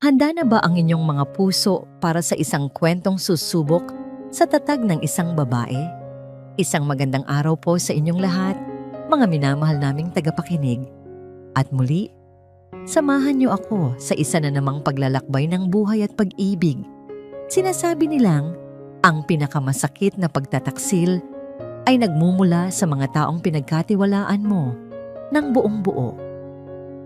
Handa na ba ang inyong mga puso para sa isang kwentong susubok sa tatag ng isang babae? Isang magandang araw po sa inyong lahat, mga minamahal naming tagapakinig. At muli, samahan niyo ako sa isa na namang paglalakbay ng buhay at pag-ibig. Sinasabi nilang, ang pinakamasakit na pagtataksil ay nagmumula sa mga taong pinagkatiwalaan mo ng buong buo.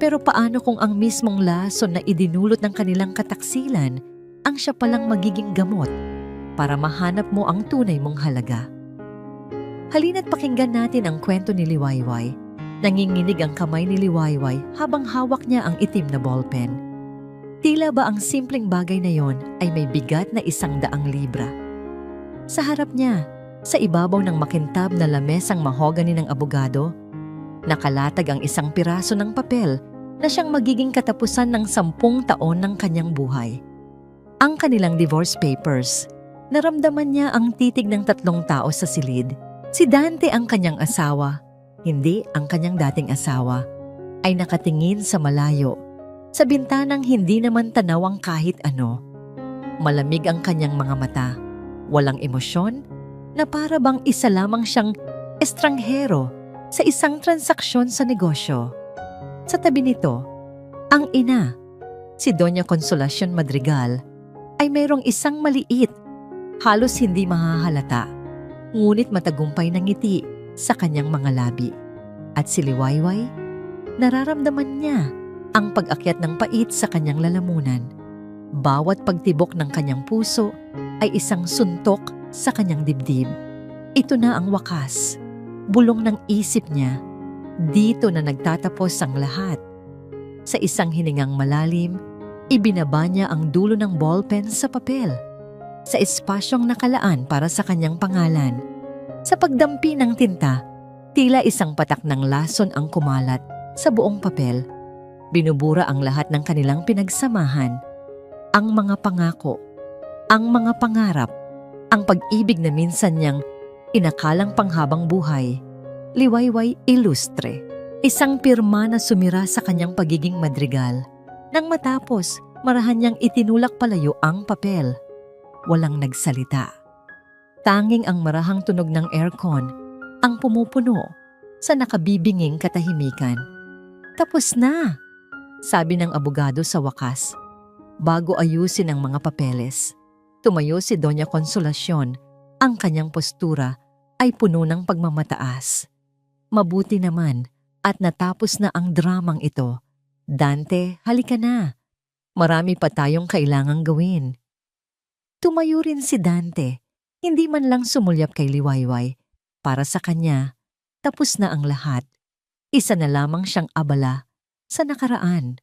Pero paano kung ang mismong lason na idinulot ng kanilang kataksilan ang siya palang magiging gamot para mahanap mo ang tunay mong halaga? Halina't pakinggan natin ang kwento ni Liwayway. Nanginginig ang kamay ni Liwayway habang hawak niya ang itim na ballpen. Tila ba ang simpleng bagay na yon ay may bigat na 100 libra. Sa harap niya, sa ibabaw ng makintab na lamesang mahogani ng abogado, nakalatag ang isang piraso ng papel na siyang magiging katapusan ng 10 taon ng kanyang buhay. Ang kanilang divorce papers. Naramdaman niya ang titig ng 3 tao sa silid. Si Dante ang kanyang asawa, hindi ang kanyang dating asawa, ay nakatingin sa malayo, sa bintanang hindi naman tanaw ang kahit ano. Malamig ang kanyang mga mata, walang emosyon, na para bang isa lamang siyang estranghero sa isang transaksyon sa negosyo. Sa tabi nito, ang ina, si Doña Consolacion Madrigal, ay mayroong isang maliit, halos hindi mahahalata, ngunit matagumpay na ngiti sa kanyang mga labi. At si Liwayway, nararamdaman niya ang pag-akyat ng pait sa kanyang lalamunan. Bawat pagtibok ng kanyang puso ay isang suntok sa kanyang dibdib. Ito na ang wakas, bulong ng isip niya. Dito na nagtatapos ang lahat. Sa isang hiningang malalim, ibinaba niya ang dulo ng ballpen sa papel, sa espasyong nakalaan para sa kanyang pangalan. Sa pagdampi ng tinta, tila isang patak ng lason ang kumalat sa buong papel. Binubura ang lahat ng kanilang pinagsamahan. Ang mga pangako, ang mga pangarap, ang pag-ibig na minsan niyang inakalang panghabang buhay. Liwayway Ilustre. Isang pirma na sumira sa kanyang pagiging madrigal. Nang matapos, marahan niyang itinulak palayo ang papel. Walang nagsalita. Tanging ang marahang tunog ng aircon ang pumupuno sa nakabibinging katahimikan. Tapos na, sabi ng abogado sa wakas. Bago ayusin ang mga papeles, tumayo si Doña Consolacion. Ang kanyang postura ay puno ng pagmamataas. Mabuti naman at natapos na ang dramang ito. Dante, halika na. Marami pa tayong kailangang gawin. Tumayo rin si Dante, hindi man lang sumulyap kay Liwayway. Para sa kanya, tapos na ang lahat. Isa na lamang siyang abala sa nakaraan.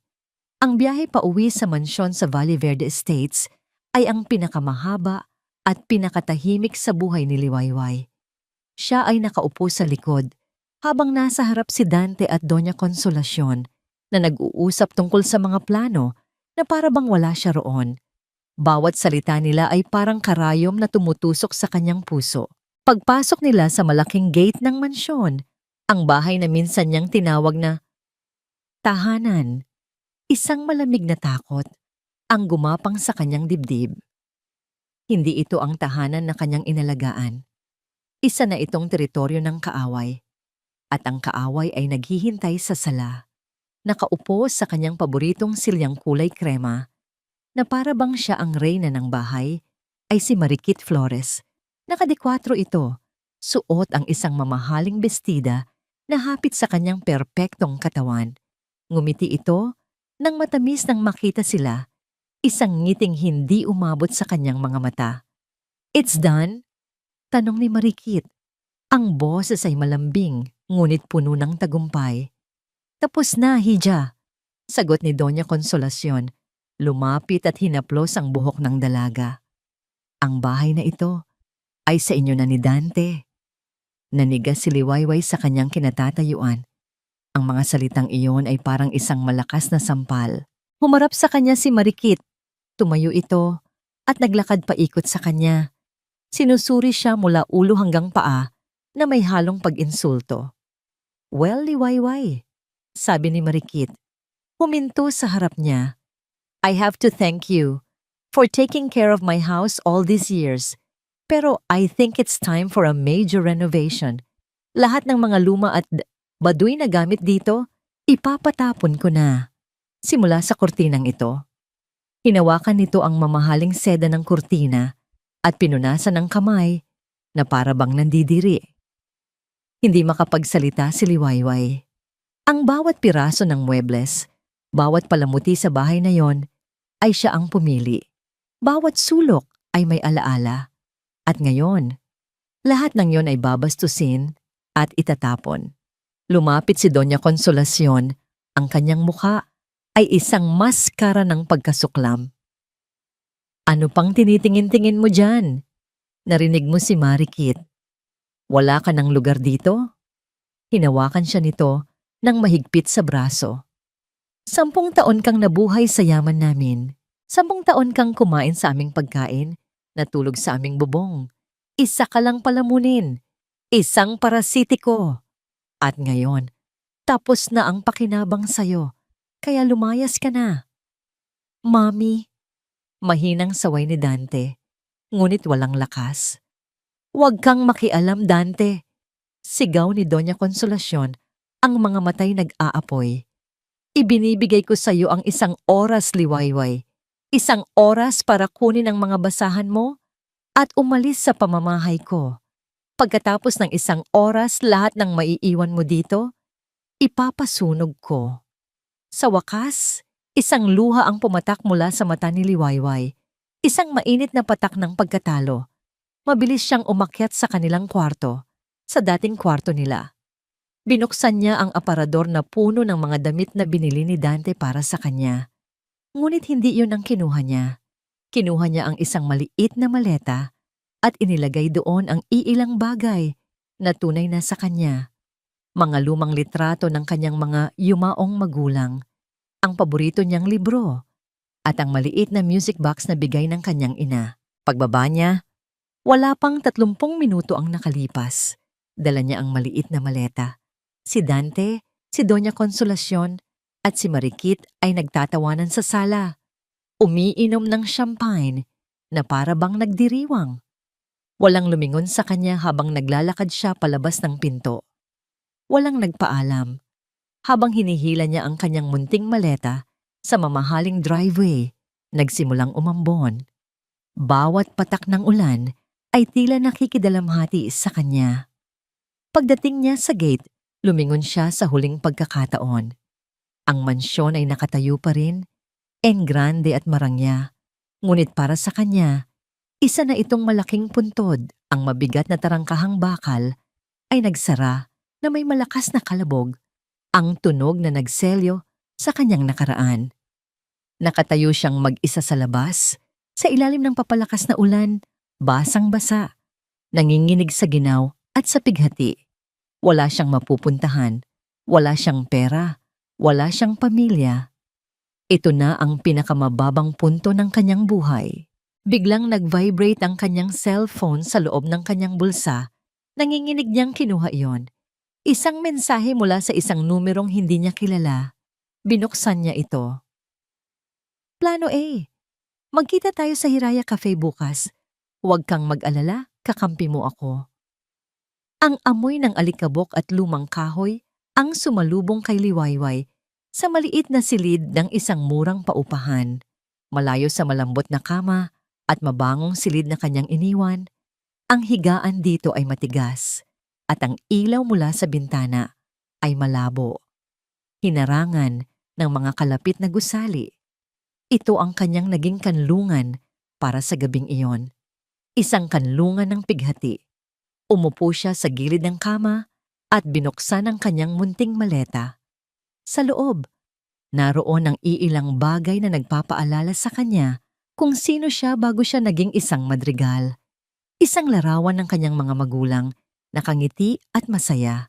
Ang biyahe pa uwi sa mansyon sa Valle Verde Estates ay ang pinakamahaba at pinakatahimik sa buhay ni Liwayway. Siya ay nakaupo sa likod, habang nasa harap si Dante at Doña Consolacion na nag-uusap tungkol sa mga plano na para bang wala siya roon. Bawat salita nila ay parang karayom na tumutusok sa kanyang puso. Pagpasok nila sa malaking gate ng mansyon, ang bahay na minsan niyang tinawag na tahanan, isang malamig na takot ang gumapang sa kanyang dibdib. Hindi ito ang tahanan na kanyang inalagaan. Isa na itong teritoryo ng kaaway. At ang kaaway ay naghihintay sa sala. Nakaupo sa kanyang paboritong silyang kulay krema, na para bang siya ang reyna ng bahay, ay si Mariquit Flores. Nakadikwatro ito, suot ang isang mamahaling bestida na hapit sa kanyang perpektong katawan. Ngumiti ito nang matamis nang makita sila, isang ngiting hindi umabot sa kanyang mga mata. "It's done?" tanong ni Mariquit. Ang boses ay malambing, ngunit puno ng tagumpay. "Tapos na, Hija," sagot ni Doña Consolacion. Lumapit at hinaplos ang buhok ng dalaga. "Ang bahay na ito ay sa inyo na ni Dante." Nanigas si Liwayway sa kanyang kinatatayuan. Ang mga salitang iyon ay parang isang malakas na sampal. Humarap sa kanya si Mariquit. Tumayo ito at naglakad paikot sa kanya. Sinusuri siya mula ulo hanggang paa na may halong pag-insulto. "Well, Liwayway," sabi ni Mariquit. Huminto sa harap niya. I have to thank you for taking care of my house all these years. Pero I think it's time for a major renovation. Lahat ng mga luma at baduy na gamit dito, ipapatapon ko na. Simula sa kurtinang ito. Hinawakan nito ang mamahaling seda ng kurtina at pinunasan ng kamay na para bang nandidiri. Hindi makapagsalita si Liwayway. Ang bawat piraso ng muebles, bawat palamuti sa bahay na yon, ay siya ang pumili. Bawat sulok ay may alaala. At ngayon, lahat ng yon ay babastusin at itatapon. Lumapit si Doña Consolacion, ang kanyang mukha ay isang maskara ng pagkasuklam. Ano pang tinitingin-tingin mo dyan? Narinig mo si Marikit. Wala ka ng lugar dito? Hinawakan siya nito nang mahigpit sa braso. 10 taon kang nabuhay sa yaman namin. 10 taon kang kumain sa aming pagkain, natulog sa aming bubong. Isa ka lang palamunin. Isang parasitiko. At ngayon, tapos na ang pakinabang sayo, kaya lumayas ka na. Mami, mahinang saway ni Dante, ngunit walang lakas. Huwag kang makialam, Dante. Sigaw ni Doña Consolacion, ang mga matay nag-aapoy. Ibinibigay ko sa iyo ang 1 oras, Liwayway. 1 oras para kunin ang mga basahan mo at umalis sa pamamahay ko. Pagkatapos ng 1 oras, lahat ng maiiwan mo dito, ipapasunog ko. Sa wakas, 1 luha ang pumatak mula sa mata ni Liwayway. 1 mainit na patak ng pagkatalo. Mabilis siyang umakyat sa kanilang kwarto, sa dating kwarto nila. Binuksan niya ang aparador na puno ng mga damit na binili ni Dante para sa kanya. Ngunit hindi yun ang kinuha niya. Kinuha niya ang 1 maliit na maleta at inilagay doon ang iilang bagay na tunay na sa kanya. Mga lumang litrato ng kanyang mga yumaong magulang, ang paborito niyang libro, at ang maliit na music box na bigay ng kanyang ina. Pagbaba niya, wala pang 30 minuto ang nakalipas. Dala niya ang maliit na maleta. Si Dante, si Doña Consolacion, at si Marikit ay nagtatawanan sa sala. Umiinom ng champagne na para bang nagdiriwang. Walang lumingon sa kanya habang naglalakad siya palabas ng pinto. Walang nagpaalam. Habang hinihila niya ang kanyang munting maleta sa mamahaling driveway, nagsimulang umambon. Bawat patak ng ulan ay tila nakikidalamhati sa kanya. Pagdating niya sa gate, lumingon siya sa huling pagkakataon. Ang mansyon ay nakatayo pa rin, en grande at marangya. Ngunit para sa kanya, isa na itong malaking puntod, ang mabigat na tarangkahang bakal, ay nagsara na may malakas na kalabog, ang tunog na nagselyo sa kanyang nakaraan. Nakatayo siyang mag-isa sa labas, sa ilalim ng papalakas na ulan, basang-basa, nanginginig sa ginaw at sa pighati. Wala siyang mapupuntahan, wala siyang pera, wala siyang pamilya. Ito na ang pinakamababang punto ng kanyang buhay. Biglang nag-vibrate ang kanyang cellphone sa loob ng kanyang bulsa. Nanginginig niyang kinuha iyon. 1 mensahe mula sa 1 numerong hindi niya kilala. Binuksan niya ito. Plano A. Magkita tayo sa Hiraya Cafe bukas. Huwag kang mag-alala, kakampi mo ako. Ang amoy ng alikabok at lumang kahoy ang sumalubong kay Liwayway sa maliit na silid ng 1 murang paupahan. Malayo sa malambot na kama at mabangong silid na kanyang iniwan, ang higaan dito ay matigas at ang ilaw mula sa bintana ay malabo. Hinarangan ng mga kalapit na gusali. Ito ang kanyang naging kanlungan para sa gabing iyon. 1 kanlungan ng pighati. Umupo siya sa gilid ng kama at binuksan ang kanyang munting maleta. Sa loob, naroon ang iilang bagay na nagpapaalala sa kanya kung sino siya bago siya naging 1 madrigal. 1 larawan ng kanyang mga magulang, nakangiti at masaya.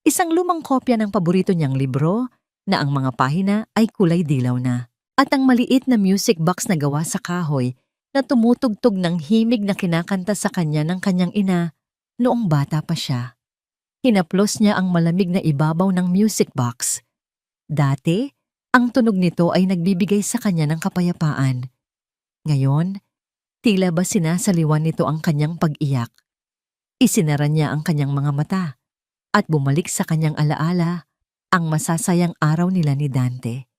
1 lumang kopya ng paborito niyang libro na ang mga pahina ay kulay dilaw na. At ang maliit na music box na gawa sa kahoy na tumutugtog ng himig na kinakanta sa kanya ng kanyang ina noong bata pa siya. Hinaplos niya ang malamig na ibabaw ng music box. Dati, Ang tunog nito ay nagbibigay sa kanya ng kapayapaan. Ngayon, tila ba sinasaliwan nito ang kanyang pag-iyak. Isinara niya ang kanyang mga mata at bumalik sa kanyang alaala ang masasayang araw nila ni Dante.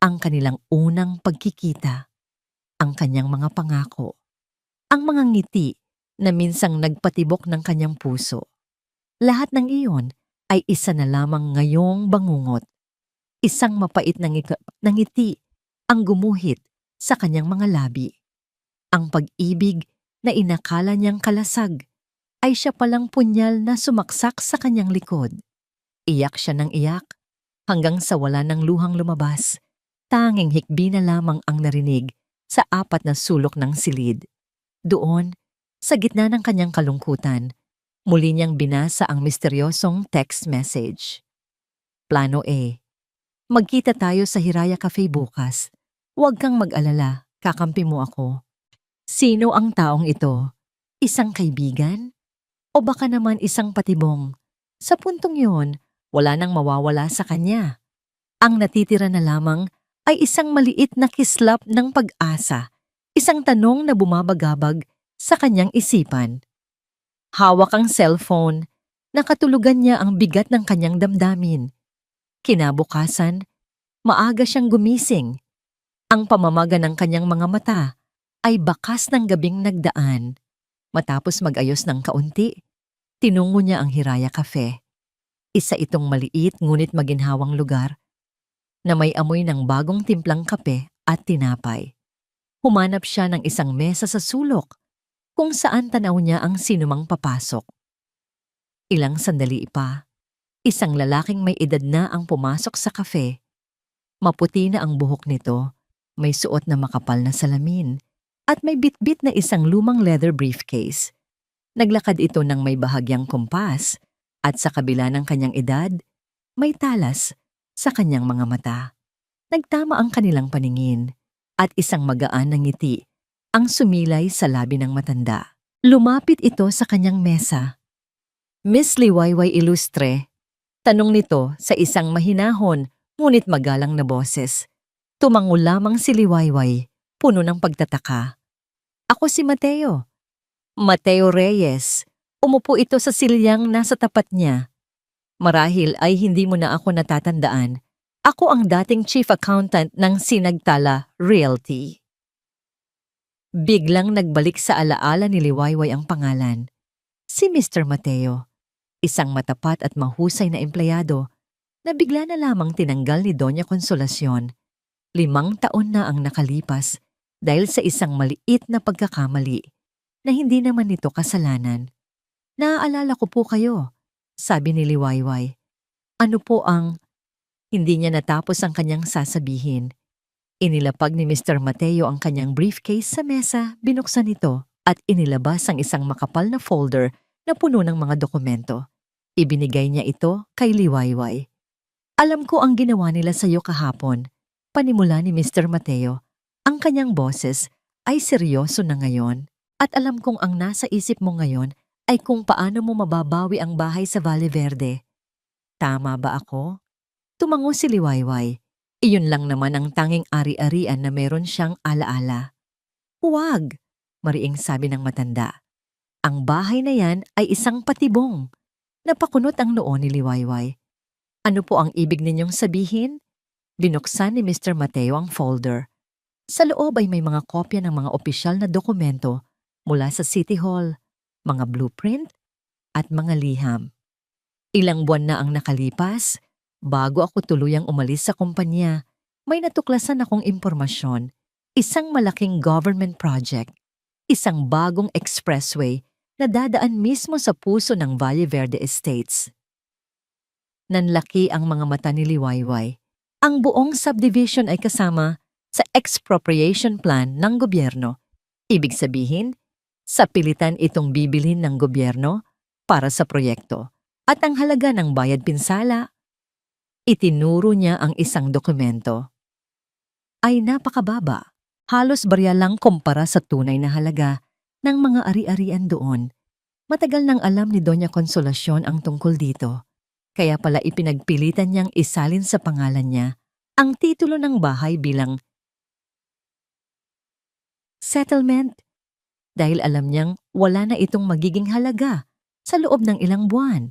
Ang kanilang unang pagkikita, ang kanyang mga pangako, ang mga ngiti na minsang nagpatibok ng kanyang puso. Lahat ng iyon ay isa na lamang ngayong bangungot. Isang mapait na ngiti ang gumuhit sa kanyang mga labi. Ang pag-ibig na inakala niyang kalasag ay siya palang punyal na sumaksak sa kanyang likod. Iyak siya ng iyak hanggang sa wala ng luhang lumabas. Tanging hikbi na lamang ang narinig sa 4 na sulok ng silid. Doon, sa gitna ng kanyang kalungkutan, muli niyang binasa ang misteryosong text message. Plano A. Magkita tayo sa Hiraya Cafe bukas. Huwag kang mag-alala, kakampi mo ako. Sino ang taong ito? Isang kaibigan? O baka naman isang patibong? Sa puntong yun, wala nang mawawala sa kanya. Ang natitira na lamang ay isang maliit na kislap ng pag-asa, isang tanong na bumabagabag sa kanyang isipan. Hawak ang cellphone, nakatulugan niya ang bigat ng kanyang damdamin. Kinabukasan, maaga siyang gumising. Ang pamamaga ng kanyang mga mata ay bakas ng gabing nagdaan. Matapos mag-ayos ng kaunti, tinungo niya ang Hiraya Cafe. Isa itong maliit ngunit maginhawang lugar na may amoy ng bagong timplang kape at tinapay. Humanap siya ng isang mesa sa sulok kung saan tanaw niya ang sinumang papasok. Ilang sandali pa, isang lalaking may edad na ang pumasok sa kafe. Maputi na ang buhok nito, may suot na makapal na salamin, at may bitbit na isang lumang leather briefcase. Naglakad ito ng may bahagyang kumpas, at sa kabila ng kanyang edad, may talas sa kanyang mga mata. Nagtama ang kanilang paningin, at isang magaan na ngiti ang sumilay sa labi ng matanda. Lumapit ito sa kanyang mesa. Miss Liwayway Ilustre, tanong nito sa isang mahinahon ngunit magalang na boses. Tumango lamang si Liwayway, puno ng pagtataka. Ako si Mateo. Mateo Reyes. Umupo ito sa silyang nasa tapat niya. Marahil ay hindi mo na ako natatandaan. Ako ang dating chief accountant ng Sinagtala Realty. Biglang nagbalik sa alaala ni Liwayway ang pangalan. Si Mr. Mateo, isang matapat at mahusay na empleyado na bigla na lamang tinanggal ni Doña Consolacion. 5 taon na ang nakalipas dahil sa isang maliit na pagkakamali na hindi naman nito kasalanan. Naaalala ko po kayo, sabi ni Liwayway. Ano po ang... Hindi niya natapos ang kanyang sasabihin. Inilapag ni Mr. Mateo ang kanyang briefcase sa mesa, binuksan ito at inilabas ang isang makapal na folder na puno ng mga dokumento. Ibinigay niya ito kay Liwayway. Alam ko ang ginawa nila sa iyo kahapon. Panimula ni Mr. Mateo. Ang kanyang boses ay seryoso na ngayon at alam kong ang nasa isip mo ngayon ay kung paano mo mababawi ang bahay sa Valle Verde. Tama ba ako? Tumango si Liwayway. Iyon lang naman ang tanging ari-arian na meron siyang alaala. Huwag, mariing sabi ng matanda. Ang bahay na yan ay isang patibong. Napakunot ang noo ni Liwayway. Ano po ang ibig ninyong sabihin? Binuksan ni Mr. Mateo ang folder. Sa loob ay may mga kopya ng mga opisyal na dokumento mula sa City Hall, mga blueprint at mga liham. Ilang buwan na ang nakalipas, bago ako tuluyang umalis sa kumpanya, may natuklasan akong impormasyon, isang malaking government project, isang bagong expressway na dadaan mismo sa puso ng Valle Verde Estates. Nanlaki ang mga mata ni Liwayway. Ang buong subdivision ay kasama sa expropriation plan ng gobyerno. Ibig sabihin, sa pilitan itong bibilhin ng gobyerno para sa proyekto at ang halaga ng bayad pinsala. Itinuro niya ang isang dokumento. Ay napakababa, halos barya lang kumpara sa tunay na halaga ng mga ari-arian doon. Matagal nang alam ni Doña Consolacion ang tungkol dito, kaya pala ipinagpilitan niyang isalin sa pangalan niya ang titulo ng bahay bilang settlement dahil alam niyang wala na itong magiging halaga sa loob ng ilang buwan.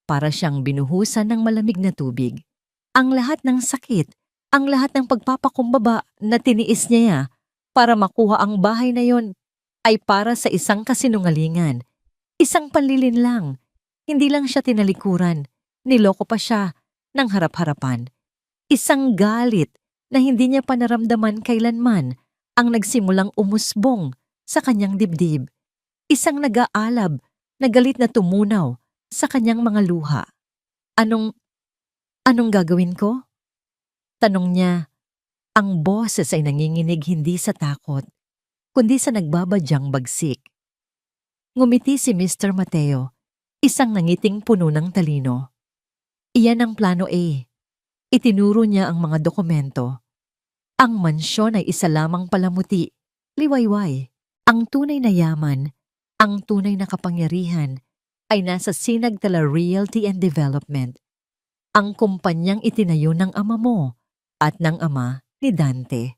Para siyang binuhusan ng malamig na tubig. Ang lahat ng sakit, ang lahat ng pagpapakumbaba na tiniis niya para makuha ang bahay na yon ay para sa isang kasinungalingan, isang panlilinlang. Hindi lang siya tinalikuran, niloko pa siya ng harap-harapan. Isang galit na hindi niya pa naramdaman kailanman ang nagsimulang umusbong sa kanyang dibdib. Isang nag-aalab na galit na tumunaw sa kanyang mga luha. Anong gagawin ko? Tanong niya. Ang boses ay nanginginig hindi sa takot, kundi sa nagbabadyang bagsik. Ngumiti si Mr. Mateo, isang nangiting puno ng talino. Iyan ang plano A. Itinuro niya ang mga dokumento. Ang mansyon ay isa lamang palamuti, liwayway. Ang tunay na yaman, ang tunay na kapangyarihan, ay nasa Sinagtala Realty and Development, ang kumpanyang itinayo ng ama mo at ng ama ni Dante.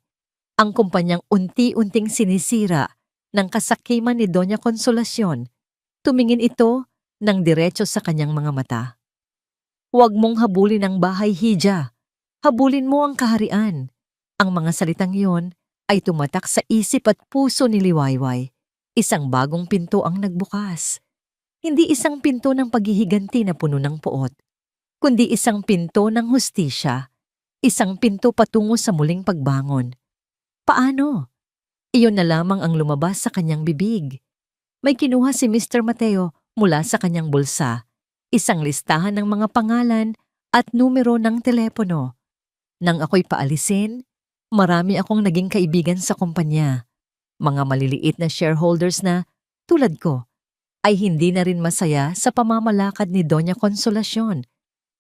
Ang kumpanyang unti-unting sinisira ng kasakiman ni Doña Consolacion. Tumingin ito ng diretso sa kanyang mga mata. Huwag mong habulin ang bahay, Hija. Habulin mo ang kaharian. Ang mga salitang yon ay tumatak sa isip at puso ni Liwayway. Isang bagong pinto ang nagbukas. Hindi isang pinto ng paghihiganti na puno ng puot, kundi isang pinto ng hustisya, isang pinto patungo sa muling pagbangon. Paano? Iyon na lamang ang lumabas sa kanyang bibig. May kinuha si Mr. Mateo mula sa kanyang bulsa, isang listahan ng mga pangalan at numero ng telepono. Nang ako'y paalisin, marami akong naging kaibigan sa kumpanya. Mga maliliit na shareholders na, tulad ko, ay hindi na rin masaya sa pamamalakad ni Doña Consolacion.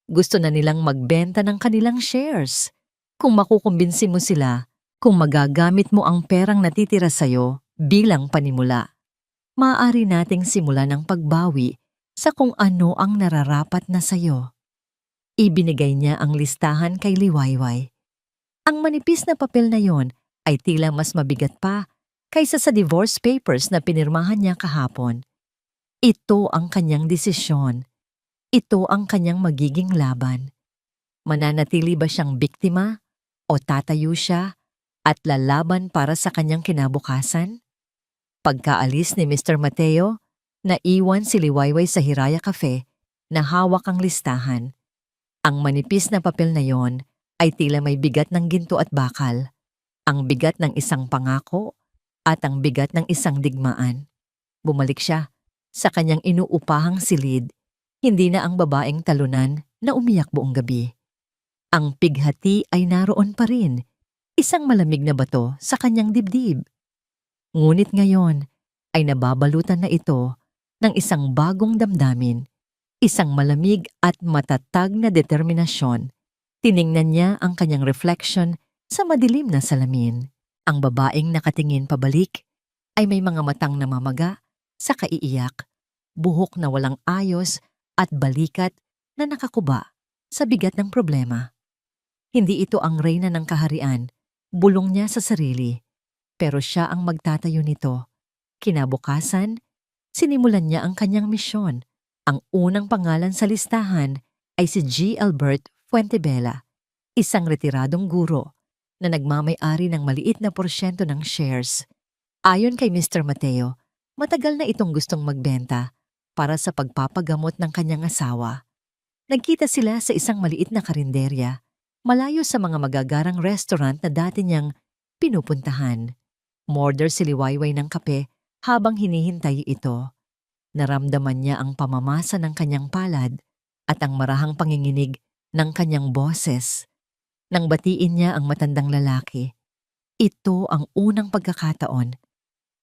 Gusto na nilang magbenta ng kanilang shares. Kung makukumbinsi mo sila, kung magagamit mo ang perang natitira sa'yo bilang panimula, maaari nating simulan ang pagbawi sa kung ano ang nararapat na sa'yo. Ibinigay niya ang listahan kay Liwayway. Ang manipis na papel na yon ay tila mas mabigat pa kaysa sa divorce papers na pinirmahan niya kahapon. Ito ang kanyang desisyon. Ito ang kanyang magiging laban. Mananatili ba siyang biktima o tatayo siya at lalaban para sa kanyang kinabukasan? Pagkaalis ni Mr. Mateo, naiwan si Liwayway sa Hiraya Cafe na hawak ang listahan. Ang manipis na papel na yon ay tila may bigat ng ginto at bakal, ang bigat ng isang pangako at ang bigat ng isang digmaan. Bumalik siya sa kanyang inuupahang silid, hindi na ang babaeng talunan na umiyak buong gabi. Ang pighati ay naroon pa rin, isang malamig na bato sa kanyang dibdib. Ngunit ngayon ay nababalutan na ito ng isang bagong damdamin, isang malamig at matatag na determinasyon. Tiningnan niya ang kanyang reflection sa madilim na salamin. Ang babaeng nakatingin pabalik ay may mga matang namamaga sa kaiiyak, buhok na walang ayos at balikat na nakakuba sa bigat ng problema. Hindi ito ang reyna ng kaharian, bulong niya sa sarili, pero siya ang magtatayo nito. Kinabukasan, sinimulan niya ang kanyang misyon. Ang unang pangalan sa listahan ay si G. Albert Fuentebella, isang retiradong guro na nagmamay-ari ng maliit na porsyento ng shares. Ayon kay Mr. Mateo, matagal na itong gustong magbenta para sa pagpapagamot ng kanyang asawa. Nagkita sila sa isang maliit na karinderya, malayo sa mga magagarang restaurant na dati niyang pinupuntahan. Murder si Liwayway ng kape habang hinihintay ito. Naramdaman niya ang pamamasa ng kanyang palad at ang marahang panginginig ng kanyang boses. Nang batiin niya ang matandang lalaki, ito ang unang pagkakataon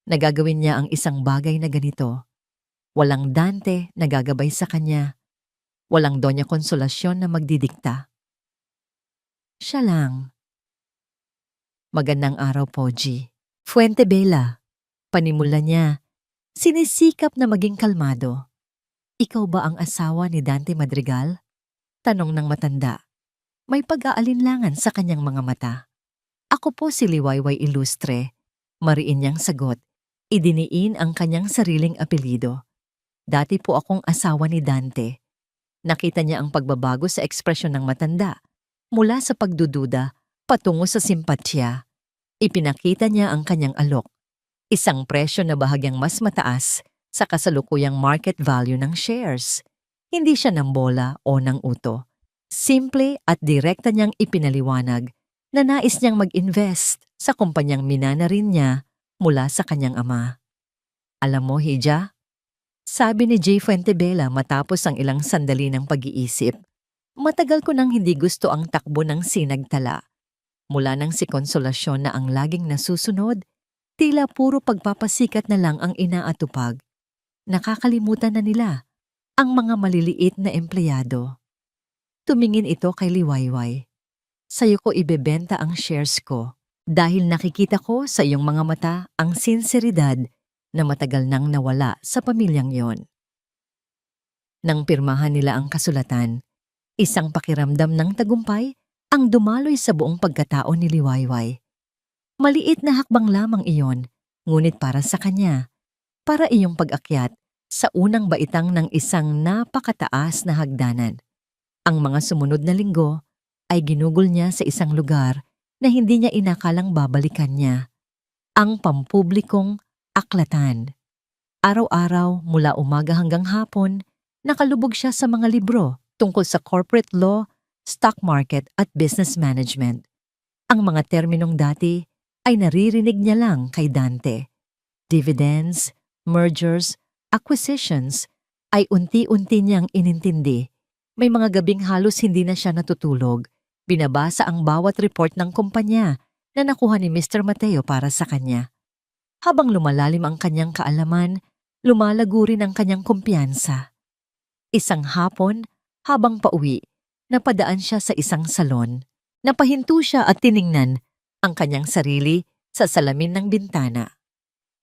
na gagawin niya ang isang bagay na ganito. Walang Dante na gagabay sa kanya. Walang Doña Consolacion na magdidikta. Siya lang. Magandang araw po, G. Fuentebella. Panimula niya. Sinisikap na maging kalmado. Ikaw ba ang asawa ni Dante Madrigal? Tanong ng matanda. May pag-aalinlangan sa kanyang mga mata. Ako po si Liwayway Ilustre. Mariin niyang sagot. Idiniin ang kanyang sariling apelido. Dati po akong asawa ni Dante. Nakita niya ang pagbabago sa ekspresyon ng matanda. Mula sa pagdududa, patungo sa simpatya. Ipinakita niya ang kanyang alok. Isang presyo na bahagyang mas mataas sa kasalukuyang market value ng shares. Hindi siya ng bola o ng uto. Simple at direkta niyang ipinaliwanag na nais niyang mag-invest sa kumpanyang minana rin niya mula sa kanyang ama. Alam mo, Hija, sabi ni J. Fuentebella matapos ang ilang sandali ng pag-iisip, matagal ko nang hindi gusto ang takbo ng sinagtala. Mula nang si Konsolasyon na ang laging nasusunod, tila puro pagpapasikat na lang ang inaatupag. Nakakalimutan na nila ang mga maliliit na empleyado. Tumingin ito kay Liwayway. Sa'yo ko ibebenta ang shares ko dahil nakikita ko sa iyong mga mata ang sinseridad na matagal nang nawala sa pamilyang yon. Nang pirmahan nila ang kasulatan, isang pakiramdam ng tagumpay ang dumaloy sa buong pagkatao ni Liwayway. Maliit na hakbang lamang iyon, ngunit para sa kanya, para iyong pag-akyat sa unang baitang ng isang napakataas na hagdanan. Ang mga sumunod na linggo ay ginugol niya sa isang lugar na hindi niya inakalang babalikan niya. Ang pampublikong aklatan. Araw-araw mula umaga hanggang hapon, nakalubog siya sa mga libro tungkol sa corporate law, stock market at business management. Ang mga terminong dati ay naririnig niya lang kay Dante. Dividends, mergers, acquisitions ay unti-unti niyang inintindi. May mga gabing halos hindi na siya natutulog. Binabasa ang bawat report ng kumpanya na nakuha ni Mr. Mateo para sa kanya. Habang lumalalim ang kanyang kaalaman, lumalago rin ang kanyang kumpiyansa. Isang hapon, habang pauwi, napadaan siya sa isang salon. Napahinto siya at tiningnan ang kanyang sarili sa salamin ng bintana.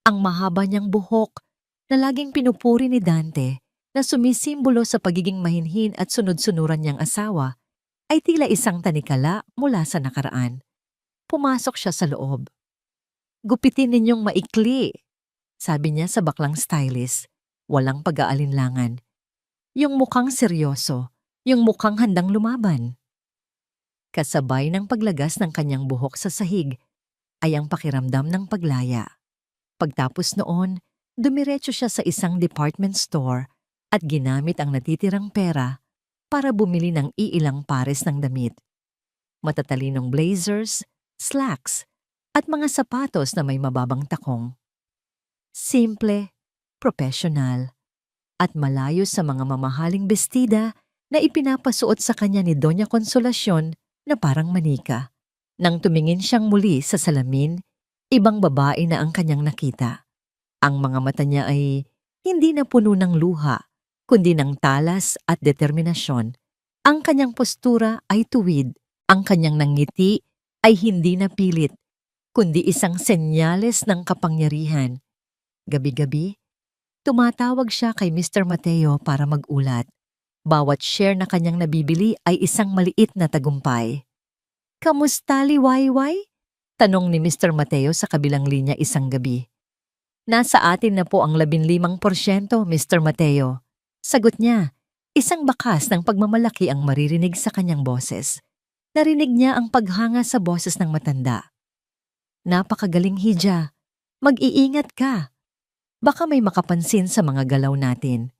Ang mahaba niyang buhok na laging pinupuri ni Dante na sumisimbolo sa pagiging mahinhin at sunod-sunuran niyang asawa ay tila isang tanikala mula sa nakaraan. Pumasok siya sa loob. Gupitin ninyong maikli, sabi niya sa baklang stylist, walang pag-aalinlangan. Yung mukhang seryoso, yung mukhang handang lumaban. Kasabay ng paglagas ng kanyang buhok sa sahig ay ang pakiramdam ng paglaya. Pagtapos noon, dumiretso siya sa isang department store at ginamit ang natitirang pera para bumili ng iilang pares ng damit. Matatalinong blazers, slacks, at mga sapatos na may mababang takong. Simple, professional, at malayo sa mga mamahaling bestida na ipinapasuot sa kanya ni Doña Konsolasyon na parang manika. Nang tumingin siyang muli sa salamin, ibang babae na ang kanyang nakita. Ang mga mata niya ay hindi na puno ng luha, kundi ng talas at determinasyon. Ang kanyang postura ay tuwid, ang kanyang nangiti ay hindi na pilit, kundi isang senyales ng kapangyarihan. Gabi-gabi, tumatawag siya kay Mr. Mateo para mag-ulat. Bawat share na kanyang nabibili ay isang maliit na tagumpay. "Kamusta, Liwayway?" tanong ni Mr. Mateo sa kabilang linya isang gabi. "Nasa atin na po ang 15%, Mr. Mateo." Sagot niya, isang bakas ng pagmamalaki ang maririnig sa kanyang boses. Narinig niya ang paghanga sa boses ng matanda. "Napakagaling, Hija. Mag-iingat ka. Baka may makapansin sa mga galaw natin."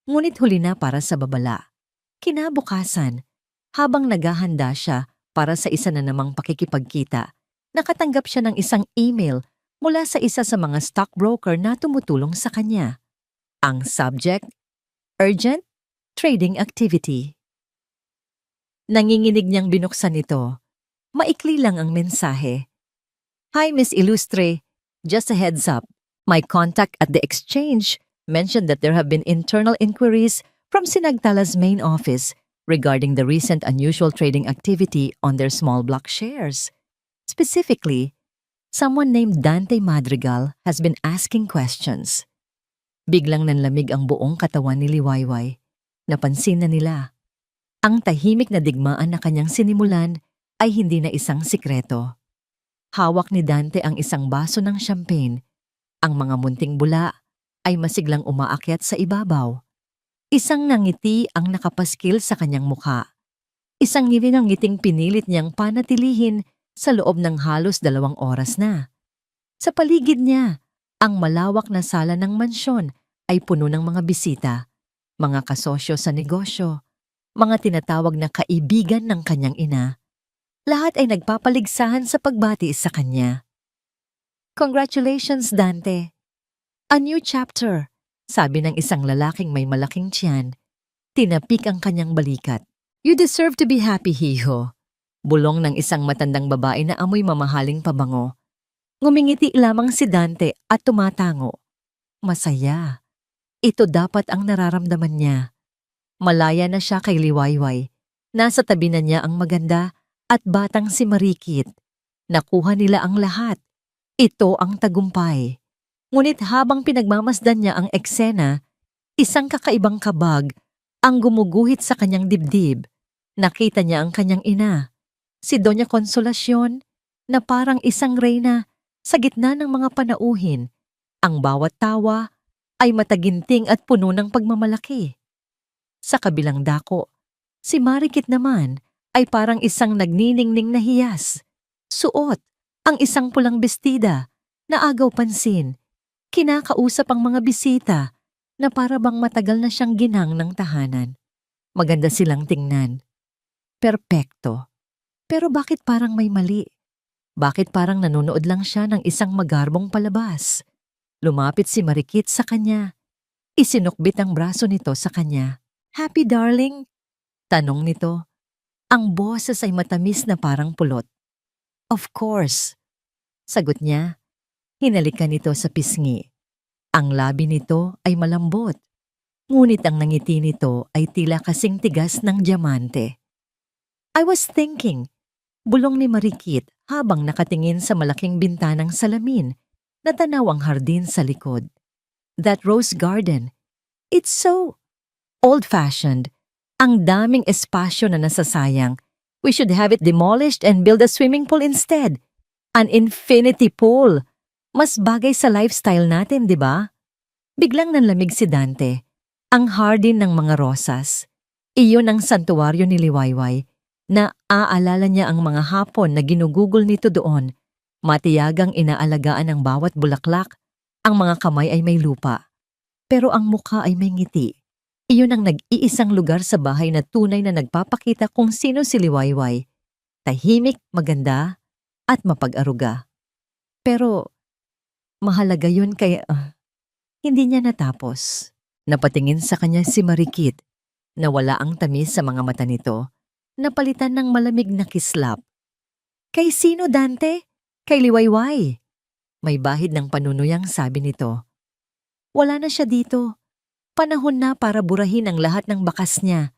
Ngunit huli na para sa babala. Kinabukasan, habang naghahanda siya para sa isa na namang pakikipagkita, nakatanggap siya ng isang email mula sa isa sa mga stockbroker na tumutulong sa kanya. Ang subject, Urgent Trading Activity. Nanginginig niyang binuksan ito. Maikli lang ang mensahe. "Hi, Miss Ilustre. Just a heads up. My contact at the exchange mentioned that there have been internal inquiries from Sinagtala's main office regarding the recent unusual trading activity on their small block shares. Specifically, someone named Dante Madrigal has been asking questions." Biglang nanlamig ang buong katawan ni Liwayway. Napansin na nila. Ang tahimik na digmaan na kanyang sinimulan ay hindi na isang sikreto. Hawak ni Dante ang isang baso ng champagne. Ang mga munting bula ay masiglang umaakyat sa ibabaw. Isang nangiti ang nakapaskil sa kanyang mukha. Isang ngiti ng ngiting pinilit niyang panatilihin sa loob ng halos 2 oras na. Sa paligid niya, ang malawak na sala ng mansyon ay puno ng mga bisita, mga kasosyo sa negosyo, mga tinatawag na kaibigan ng kanyang ina. Lahat ay nagpapaligsahan sa pagbati sa kanya. "Congratulations, Dante! A new chapter," sabi ng isang lalaking may malaking tiyan. Tinapik ang kanyang balikat. "You deserve to be happy, hiho." Bulong ng isang matandang babae na amoy mamahaling pabango. Ngumingiti lamang si Dante at tumatango. Masaya. Ito dapat ang nararamdaman niya. Malaya na siya kay Liwayway. Nasa tabi na niya ang maganda at batang si Marikit. Nakuha nila ang lahat. Ito ang tagumpay. Ngunit habang pinagmamasdan niya ang eksena, isang kakaibang kabag ang gumuguhit sa kanyang dibdib. Nakita niya ang kanyang ina, si Doña Consolacion, na parang isang reyna sa gitna ng mga panauhin. Ang bawat tawa ay mataginting at puno ng pagmamalaki. Sa kabilang dako, si Marikit naman ay parang isang nagniningning na hiyas. Suot ang isang pulang bestida na agaw pansin. Kinakausap ang mga bisita na para bang matagal na siyang ginang ng tahanan. Maganda silang tingnan. Perpekto. Pero bakit parang may mali? Bakit parang nanonood lang siya ng isang magarbong palabas? Lumapit si Marikit sa kanya. Isinukbit ang braso nito sa kanya. "Happy, darling?" tanong nito. Ang boses ay matamis na parang pulot. "Of course," sagot niya. Hinalikan nito sa pisngi. Ang labi nito ay malambot. Ngunit ang nangiti nito ay tila kasing tigas ng diamante. "I was thinking," bulong ni Marikit habang nakatingin sa malaking bintanang salamin na tanaw ang hardin sa likod. "That rose garden, it's so old-fashioned. Ang daming espasyo na nasasayang. We should have it demolished and build a swimming pool instead. An infinity pool. Mas bagay sa lifestyle natin, di ba?" Biglang nanlamig si Dante. Ang hardin ng mga rosas. Iyon ang santuwaryo ni Liwayway na aalala niya ang mga hapon na ginugugol nito doon. Matiyagang inaalagaan ang bawat bulaklak. Ang mga kamay ay may lupa. Pero ang mukha ay may ngiti. Iyon ang nag-iisang lugar sa bahay na tunay na nagpapakita kung sino si Liwayway. Tahimik, maganda, at mapag-aruga. Pero mahalaga yun kaya hindi niya natapos. Napatingin sa kanya si Marikit. Nawala ang tamis sa mga mata nito. Napalitan ng malamig na kislap. "Kay sino, Dante?" "Kay Liwayway." May bahid ng panunuyang sabi nito. "Wala na siya dito. Panahon na para burahin ang lahat ng bakas niya.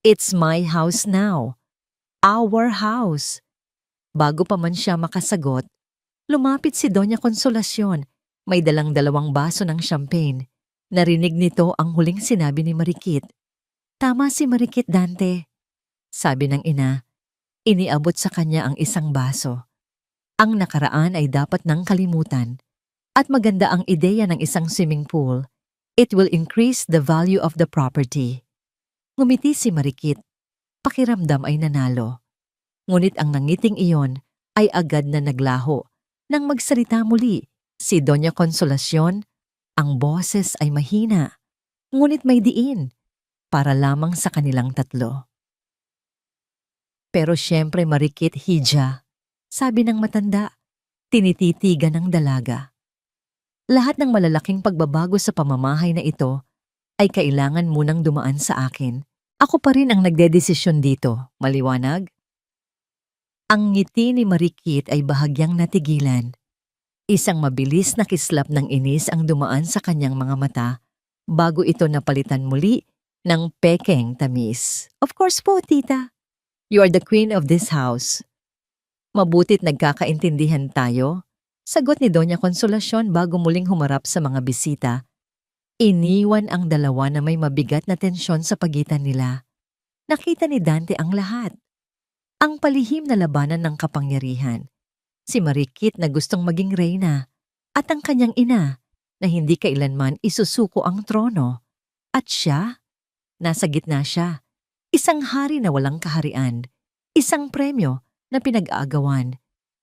It's my house now. Our house." Bago pa man siya makasagot, lumapit si Doña Consolacion. May dalang 2 baso ng champagne. Narinig nito ang huling sinabi ni Marikit. "Tama si Marikit, Dante," sabi ng ina. Iniabot sa kanya ang isang baso. Ang nakaraan ay dapat nang kalimutan. At maganda ang ideya ng isang swimming pool. It will increase the value of the property. Ngumiti si Marikit. Pakiramdam ay nanalo. Ngunit ang nangiting iyon ay agad na naglaho. Nang magsalita muli, si Doña Consolacion, ang boses ay mahina. Ngunit may diin, para lamang sa kanilang tatlo. "Pero siyempre Marikit, hija," sabi ng matanda, tinititigan ng dalaga. "Lahat ng malalaking pagbabago sa pamamahay na ito ay kailangan munang dumaan sa akin. Ako pa rin ang nagdedesisyon dito, maliwanag?" Ang ngiti ni Marikit ay bahagyang natigilan. Isang mabilis na kislap ng inis ang dumaan sa kanyang mga mata bago ito napalitan muli ng pekeng tamis. "Of course po, tita. You are the queen of this house." "Mabutit nagkakaintindihan tayo," sagot ni Doña Consolacion bago muling humarap sa mga bisita. Iniwan ang dalawa na may mabigat na tensyon sa pagitan nila. Nakita ni Dante ang lahat. Ang palihim na labanan ng kapangyarihan. Si Marikit na gustong maging reyna at ang kanyang ina na hindi kailanman isusuko ang trono. At siya, nasa gitna siya. Isang hari na walang kaharian. Isang premyo na pinag-aagawan.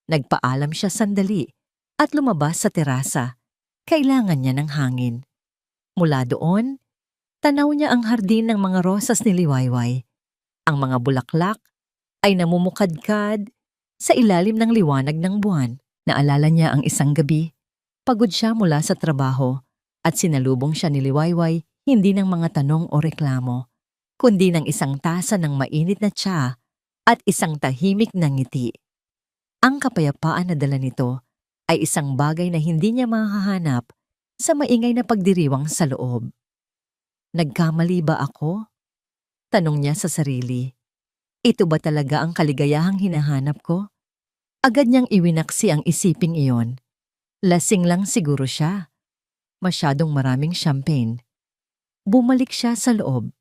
Nagpaalam siya sandali at lumabas sa terasa. Kailangan niya ng hangin. Mula doon, tanaw niya ang hardin ng mga rosas ni Liwayway. Ang mga bulaklak ay namumukadkad sa ilalim ng liwanag ng buwan. Naalala niya ang isang gabi. Pagod siya mula sa trabaho at sinalubong siya ni Liwayway hindi ng mga tanong o reklamo, kundi ng isang tasa ng mainit na tsa at isang tahimik na ngiti. Ang kapayapaan na dala nito ay isang bagay na hindi niya mahahanap sa maingay na pagdiriwang sa loob. Nagkamali ba ako? Tanong niya sa sarili. Ito ba talaga ang kaligayahang hinahanap ko? Agad niyang iwinaksi ang isiping iyon. Lasing lang siguro siya. Masyadong maraming champagne. Bumalik siya sa loob,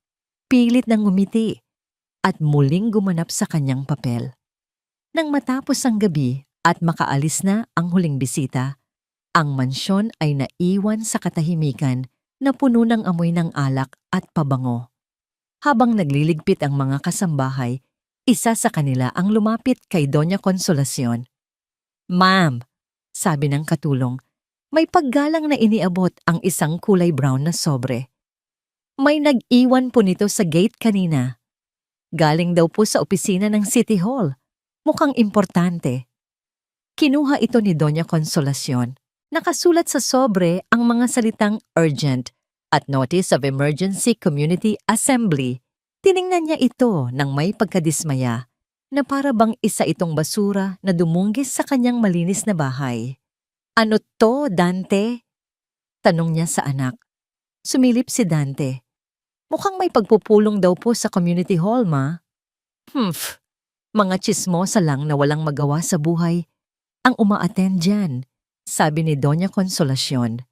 pilit ng ngumiti, at muling gumanap sa kanyang papel. Nang matapos ang gabi at makaalis na ang huling bisita, ang mansyon ay naiwan sa katahimikan na puno ng amoy ng alak at pabango. Habang nagliligpit ang mga kasambahay, isa sa kanila ang lumapit kay Doña Consolacion. "Ma'am," sabi ng katulong, may paggalang na iniabot ang isang kulay brown na sobre. May nag-iwan po nito sa gate kanina. Galing daw po sa opisina ng City Hall. Mukhang importante. Kinuha ito ni Doña Consolacion. Nakasulat sa sobre ang mga salitang urgent at notice of emergency community assembly. Tiningnan niya ito nang may pagkadismaya na para bang isa itong basura na dumunggis sa kanyang malinis na bahay. "Ano to, Dante?" tanong niya sa anak. Sumilip si Dante. "Mukhang may pagpupulong daw po sa community hall, ma." Mga tsismosa lang na walang magawa sa buhay ang umaattend dyan, sabi ni Doña Consolacion.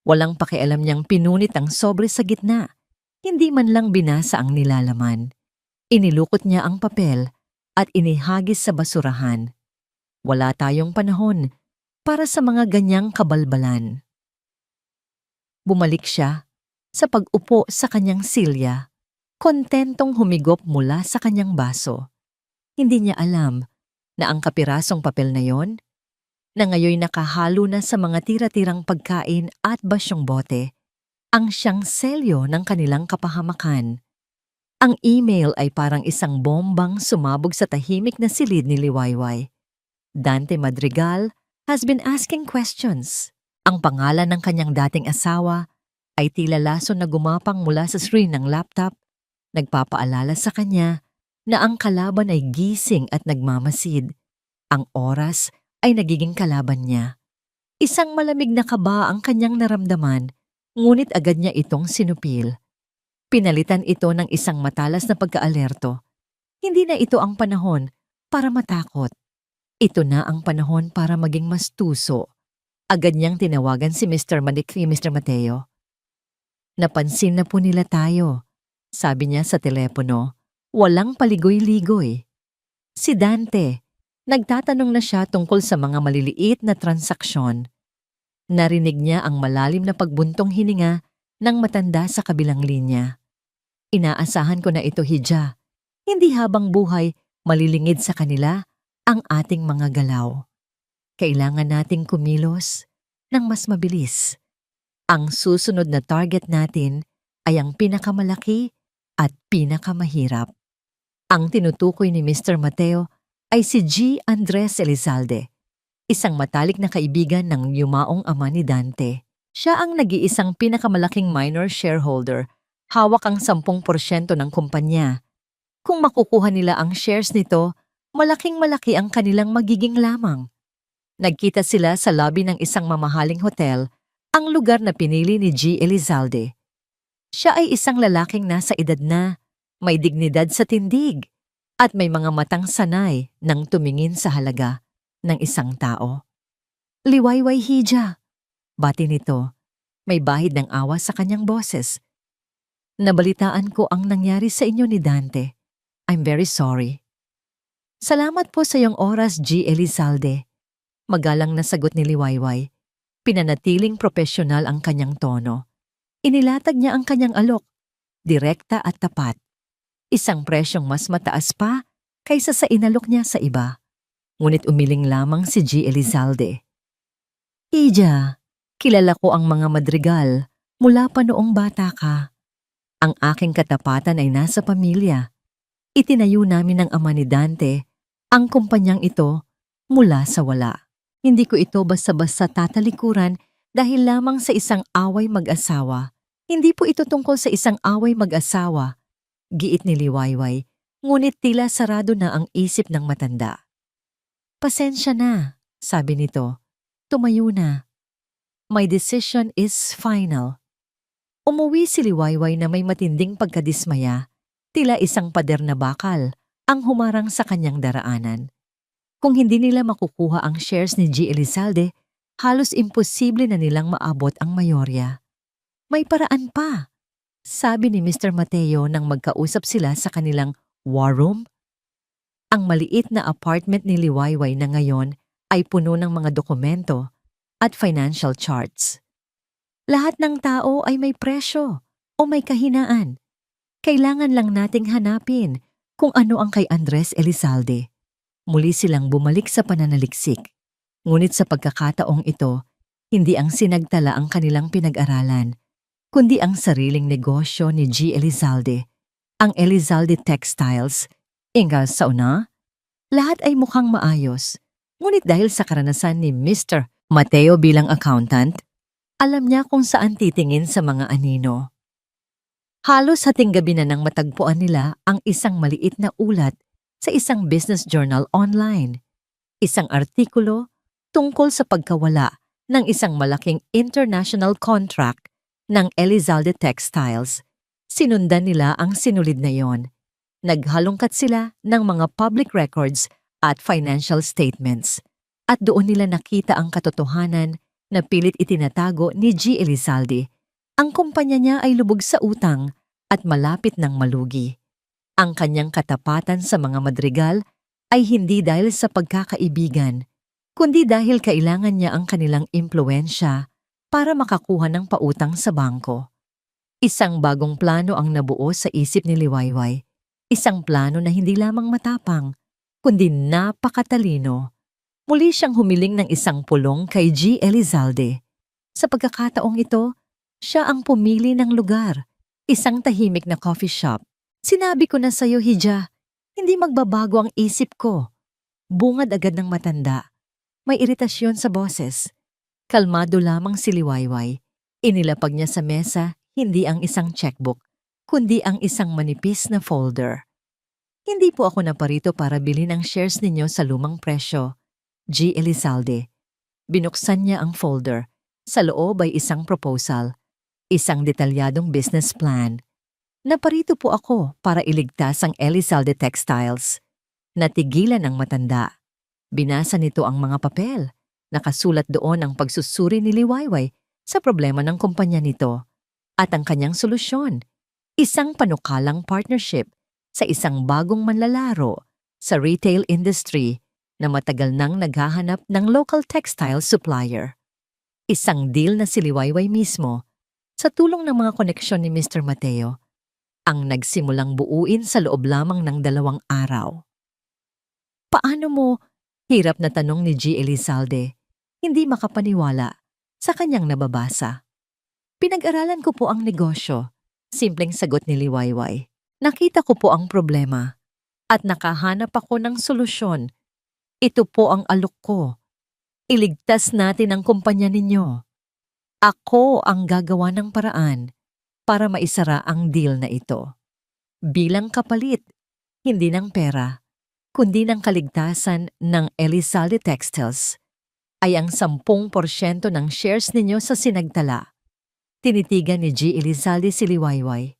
Walang pakialam niyang pinunit ang sobre sa gitna. Hindi man lang binasa ang nilalaman. Inilukot niya ang papel at inihagis sa basurahan. Wala tayong panahon para sa mga ganyang kabalbalan. Bumalik siya sa pag-upo sa kanyang silya, kontentong humigop mula sa kanyang baso. Hindi niya alam na ang kapirasong papel na yon, na ngayon nakahalo na sa mga tira-tirang pagkain at basyong bote, ang siyang selyo ng kanilang kapahamakan. Ang email ay parang isang bombang sumabog sa tahimik na silid ni Liwayway. Dante Madrigal has been asking questions. Ang pangalan ng kanyang dating asawa ay tila lason na gumapang mula sa screen ng laptop, nagpapaalala sa kanya na ang kalaban ay gising at nagmamasid. Ang oras ay nagiging kalaban niya. Isang malamig na kaba ang kanyang naramdaman, ngunit agad niya itong sinupil. Pinalitan ito ng isang matalas na pagkaalerto. Hindi na ito ang panahon para matakot. Ito na ang panahon para maging mas tuso. Agad niyang tinawagan si Mr. Mateo. "Napansin na po nila tayo," sabi niya sa telepono. Walang paligoy-ligoy. Si Dante, nagtatanong na siya tungkol sa mga maliliit na transaksyon. Narinig niya ang malalim na pagbuntong hininga ng matanda sa kabilang linya. "Inaasahan ko na ito, Hija. Hindi habang buhay malilingid sa kanila ang ating mga galaw. Kailangan nating kumilos ng mas mabilis. Ang susunod na target natin ay ang pinakamalaki at pinakamahirap." Ang tinutukoy ni Mr. Mateo ay si G. Andres Elizalde, isang matalik na kaibigan ng yumaong ama ni Dante. Siya ang nag-iisang pinakamalaking minor shareholder, hawak ang 10% ng kumpanya. Kung makukuha nila ang shares nito, malaking-malaki ang kanilang magiging lamang. Nagkita sila sa lobby ng isang mamahaling hotel, ang lugar na pinili ni G. Elizalde. Siya ay isang lalaking nasa edad na, may dignidad sa tindig, at may mga matang sanay nang tumingin sa halaga ng isang tao. "Liwayway, Hija," bati nito. May bahid ng awa sa kanyang boses. Nabalitaan ko ang nangyari sa inyo ni Dante. I'm very sorry. Salamat po sa iyong oras, G. Elizalde. Magalang na sagot ni Liwayway. Pinanatiling propesyonal ang kanyang tono. Inilatag niya ang kanyang alok, direkta at tapat. Isang presyong mas mataas pa kaysa sa inalok niya sa iba. Ngunit umiling lamang si G. Elizalde. Ija, kilala ko ang mga madrigal mula pa noong bata ka. Ang aking katapatan ay nasa pamilya. Itinayo namin ng ama ni Dante ang kumpanyang ito mula sa wala. Hindi ko ito basta-basta tatalikuran dahil lamang sa isang away mag-asawa. Hindi po ito tungkol sa isang away mag-asawa. Giit ni Liwayway, ngunit tila sarado na ang isip ng matanda. Pasensya na, sabi nito. Tumayo na. My decision is final. Umuwi si Liwayway na may matinding pagkadismaya, tila isang pader na bakal ang humarang sa kanyang daraanan. Kung hindi nila makukuha ang shares ni G. Elizalde, halos imposible na nilang maabot ang mayorya. May paraan pa, sabi ni Mr. Mateo nang magkausap sila sa kanilang war room. Ang maliit na apartment ni Liwayway na ngayon ay puno ng mga dokumento at financial charts. Lahat ng tao ay may presyo o may kahinaan. Kailangan lang nating hanapin kung ano ang kay Andres Elizalde. Muli silang bumalik sa pananaliksik. Ngunit sa pagkakataong ito, hindi ang sinagtala ang kanilang pinag-aralan, kundi ang sariling negosyo ni G. Elizalde, ang Elizalde Textiles. Inga sa una, lahat ay mukhang maayos. Ngunit dahil sa karanasan ni Mr. Mateo bilang accountant, alam niya kung saan titingin sa mga anino. Halos hating gabi na nang matagpuan nila ang isang maliit na ulat sa isang business journal online. Isang artikulo tungkol sa pagkawala ng isang malaking international contract ng Elizalde Textiles. Sinundan nila ang sinulid na yon. Naghalongkat sila ng mga public records at financial statements. At doon nila nakita ang katotohanan na pilit itinatago ni G. Elizalde. Ang kumpanya niya ay lubog sa utang at malapit ng malugi. Ang kanyang katapatan sa mga madrigal ay hindi dahil sa pagkakaibigan, kundi dahil kailangan niya ang kanilang impluwensya para makakuha ng pautang sa bangko. Isang bagong plano ang nabuo sa isip ni Liwayway. Isang plano na hindi lamang matapang, kundi napakatalino. Muli siyang humiling ng isang pulong kay G. Elizalde. Sa pagkakataong ito, siya ang pumili ng lugar, isang tahimik na coffee shop. Sinabi ko na sa'yo, Hija, hindi magbabago ang isip ko. Bungad agad ng matanda. May iritasyon sa boses. Kalmado lamang si Liwayway. Inilapag niya sa mesa, hindi ang isang checkbook, kundi ang isang manipis na folder. Hindi po ako naparito para bilhin ang shares ninyo sa lumang presyo. G. Elizalde. Binuksan niya ang folder. Sa loob ay isang proposal. Isang detalyadong business plan. Naparito po ako para iligtas ang Elizalde Textiles. Natigilan ang matanda. Binasa nito ang mga papel. Nakasulat doon ang pagsusuri ni Liwayway sa problema ng kumpanya nito at ang kanyang solusyon. Isang panukalang partnership sa isang bagong manlalaro sa retail industry na matagal nang naghahanap ng local textile supplier. Isang deal na si Liwayway mismo sa tulong ng mga koneksyon ni Mr. Mateo, ang nagsimulang buuin sa loob lamang ng 2 araw. Paano mo? Hirap na tanong ni G. Elizalde, hindi makapaniwala sa kanyang nababasa. Pinag-aralan ko po ang negosyo, simpleng sagot ni Liwayway. Nakita ko po ang problema at nakahanap ako ng solusyon. Ito po ang alok ko. Iligtas natin ang kumpanya ninyo. Ako ang gagawa ng paraan para maisara ang deal na ito. Bilang kapalit, hindi ng pera, kundi ng kaligtasan ng Elizalde Textiles, ay ang 10% ng shares ninyo sa sinagtala. Tinitigan ni G. Elizalde si Liwayway.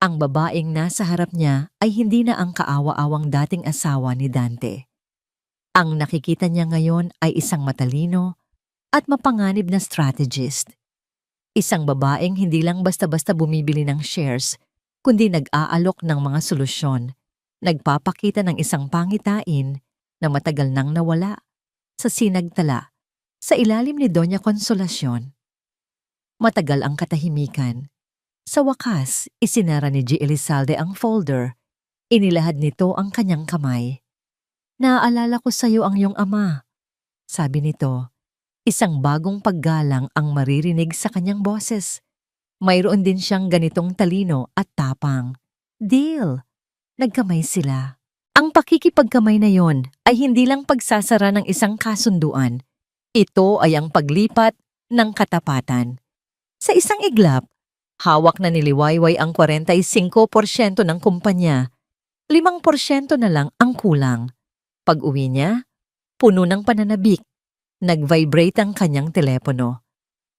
Ang babaeng nasa harap niya ay hindi na ang kaawa-awang dating asawa ni Dante. Ang nakikita niya ngayon ay isang matalino at mapanganib na strategist. Isang babaeng hindi lang basta-basta bumibili ng shares, kundi nag-aalok ng mga solusyon, nagpapakita ng isang pangitain na matagal nang nawala sa sinagtala sa ilalim ni Doña Consolacion. Matagal ang katahimikan. Sa wakas, isinara ni G. Elizalde ang folder. Inilahad nito ang kanyang kamay. "Naaalala ko sa iyo ang iyong ama," sabi nito. Isang bagong paggalang ang maririnig sa kanyang boses. Mayroon din siyang ganitong talino at tapang. Deal! Nagkamay sila. Ang pakikipagkamay na yon ay hindi lang pagsasara ng isang kasunduan. Ito ay ang paglipat ng katapatan. Sa isang iglap, hawak na ni Liwayway ang 45% ng kumpanya. 5% na lang ang kulang. Pag-uwi niya, puno ng pananabik. Nag-vibrate ang kanyang telepono.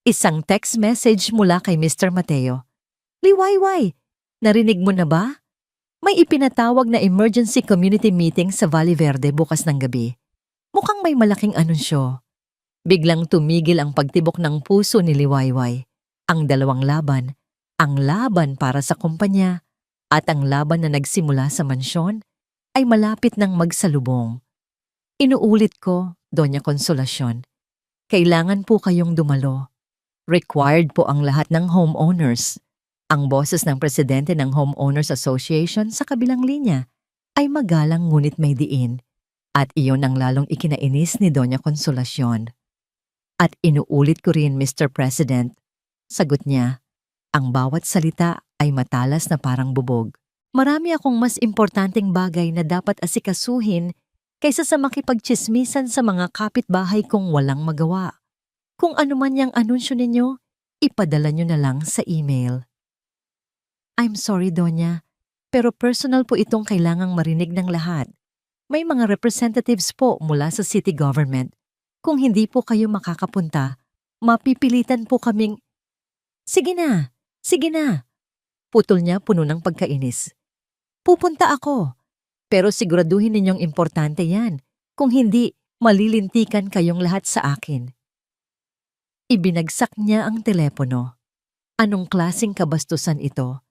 Isang text message mula kay Mr. Mateo. "Liwayway, narinig mo na ba? May ipinatawag na emergency community meeting sa Valle Verde bukas ng gabi. Mukhang may malaking anunsyo." Biglang tumigil ang pagtibok ng puso ni Liwayway. Ang dalawang laban, ang laban para sa kumpanya at ang laban na nagsimula sa mansyon, ay malapit ng magsalubong. "Inuulit ko, Doña Consolacion, kailangan po kayong dumalo. Required po ang lahat ng homeowners." Ang boses ng presidente ng Homeowners Association sa kabilang linya ay magalang ngunit may diin, at iyon ang lalong ikinainis ni Doña Consolacion. "At inuulit ko rin, Mr. President," sagot niya. Ang bawat salita ay matalas na parang bubog. "Marami akong mas importanteng bagay na dapat asikasuhin kaysa sa makipagtsismisan sa mga kapitbahay kong walang magawa. Kung ano man yang anunsyo ninyo, ipadala nyo na lang sa email." "I'm sorry, Donya, pero personal po itong kailangang marinig ng lahat. May mga representatives po mula sa city government. Kung hindi po kayo makakapunta, mapipilitan po kaming..." Sige na, sige na." Putol niya puno ng pagkainis. "Pupunta ako. Pero siguraduhin ninyong importante yan. Kung hindi, malilintikan kayong lahat sa akin." Ibinagsak niya ang telepono. Anong klaseng kabastusan ito?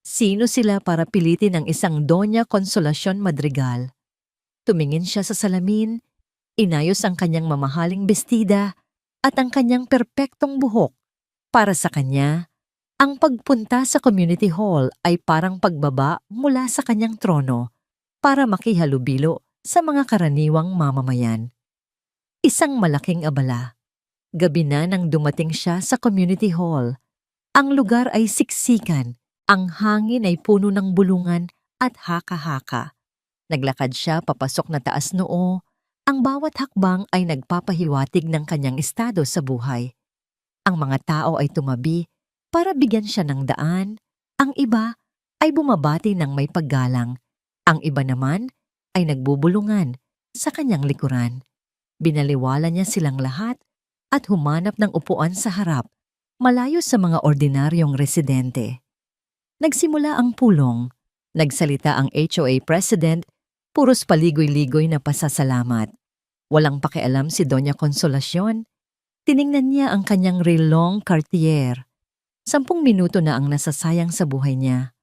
Sino sila para pilitin ang isang Doña Consolacion Madrigal? Tumingin siya sa salamin, inayos ang kanyang mamahaling bestida at ang kanyang perpektong buhok. Para sa kanya, ang pagpunta sa community hall ay parang pagbaba mula sa kanyang trono para makihalubilo sa mga karaniwang mamamayan. Isang malaking abala. Gabi na nang dumating siya sa community hall. Ang lugar ay siksikan, ang hangin ay puno ng bulungan at haka-haka. Naglakad siya papasok na taas noo, ang bawat hakbang ay nagpapahiwatig ng kanyang estado sa buhay. Ang mga tao ay tumabi para bigyan siya ng daan, ang iba ay bumabati ng may paggalang, ang iba naman ay nagbubulungan sa kanyang likuran. Binaliwala niya silang lahat at humanap ng upuan sa harap, malayo sa mga ordinaryong residente. Nagsimula ang pulong, nagsalita ang HOA President, puros paligoy-ligoy na pasasalamat. Walang pakialam si Doña Consolacion. Tiningnan niya ang kanyang relong Cartier. 10 minuto na ang nasasayang sa buhay niya.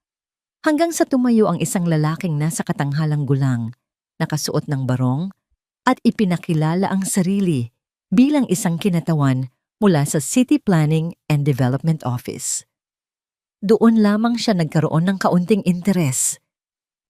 Hanggang sa tumayo ang isang lalaking nasa katanghalang gulang, nakasuot ng barong, at ipinakilala ang sarili bilang isang kinatawan mula sa City Planning and Development Office. Doon lamang siya nagkaroon ng kaunting interes.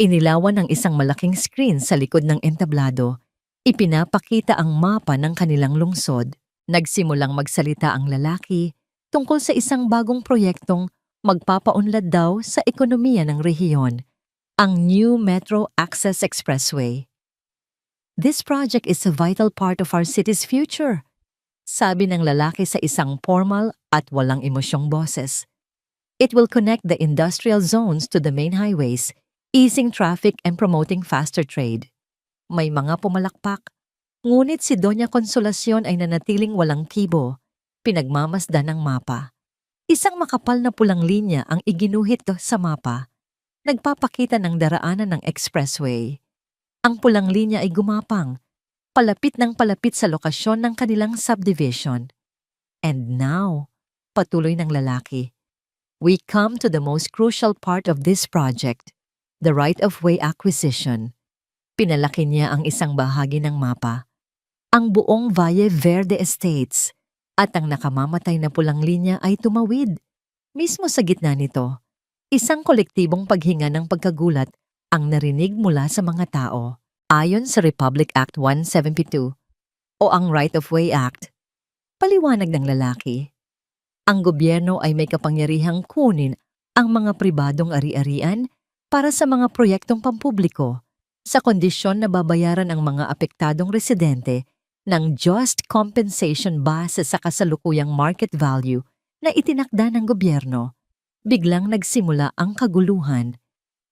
Inilawan ng isang malaking screen sa likod ng entablado. Ipinapakita ang mapa ng kanilang lungsod. Nagsimulang magsalita ang lalaki tungkol sa isang bagong proyektong magpapaunlad daw sa ekonomiya ng rehiyon, ang New Metro Access Expressway. "This project is a vital part of our city's future," sabi ng lalaki sa isang formal at walang emosyong boses. "It will connect the industrial zones to the main highways, easing traffic and promoting faster trade." May mga pumalakpak, ngunit si Doña Consolacion ay nanatiling walang kibo, pinagmamasdan ng mapa. Isang makapal na pulang linya ang iginuhit sa mapa, nagpapakita ng daraanan ng expressway. Ang pulang linya ay gumapang, palapit ng palapit sa lokasyon ng kanilang subdivision. "And now," patuloy ng lalaki, We come to the most crucial part of this project, the right-of-way acquisition. Pinalaki niya ang isang bahagi ng mapa, ang buong Valle Verde Estates, at ang nakamamatay na pulang linya ay tumawid. Mismo sa gitna nito, isang kolektibong paghinga ng pagkagulat ang narinig mula sa mga tao. Ayon sa Republic Act 172 o ang Right-of-Way Act, paliwanag ng lalaki, ang gobyerno ay may kapangyarihang kunin ang mga pribadong ari-arian para sa mga proyektong pampubliko sa kondisyon na babayaran ang mga apektadong residente ng just compensation base sa kasalukuyang market value na itinakda ng gobyerno. Biglang nagsimula ang kaguluhan.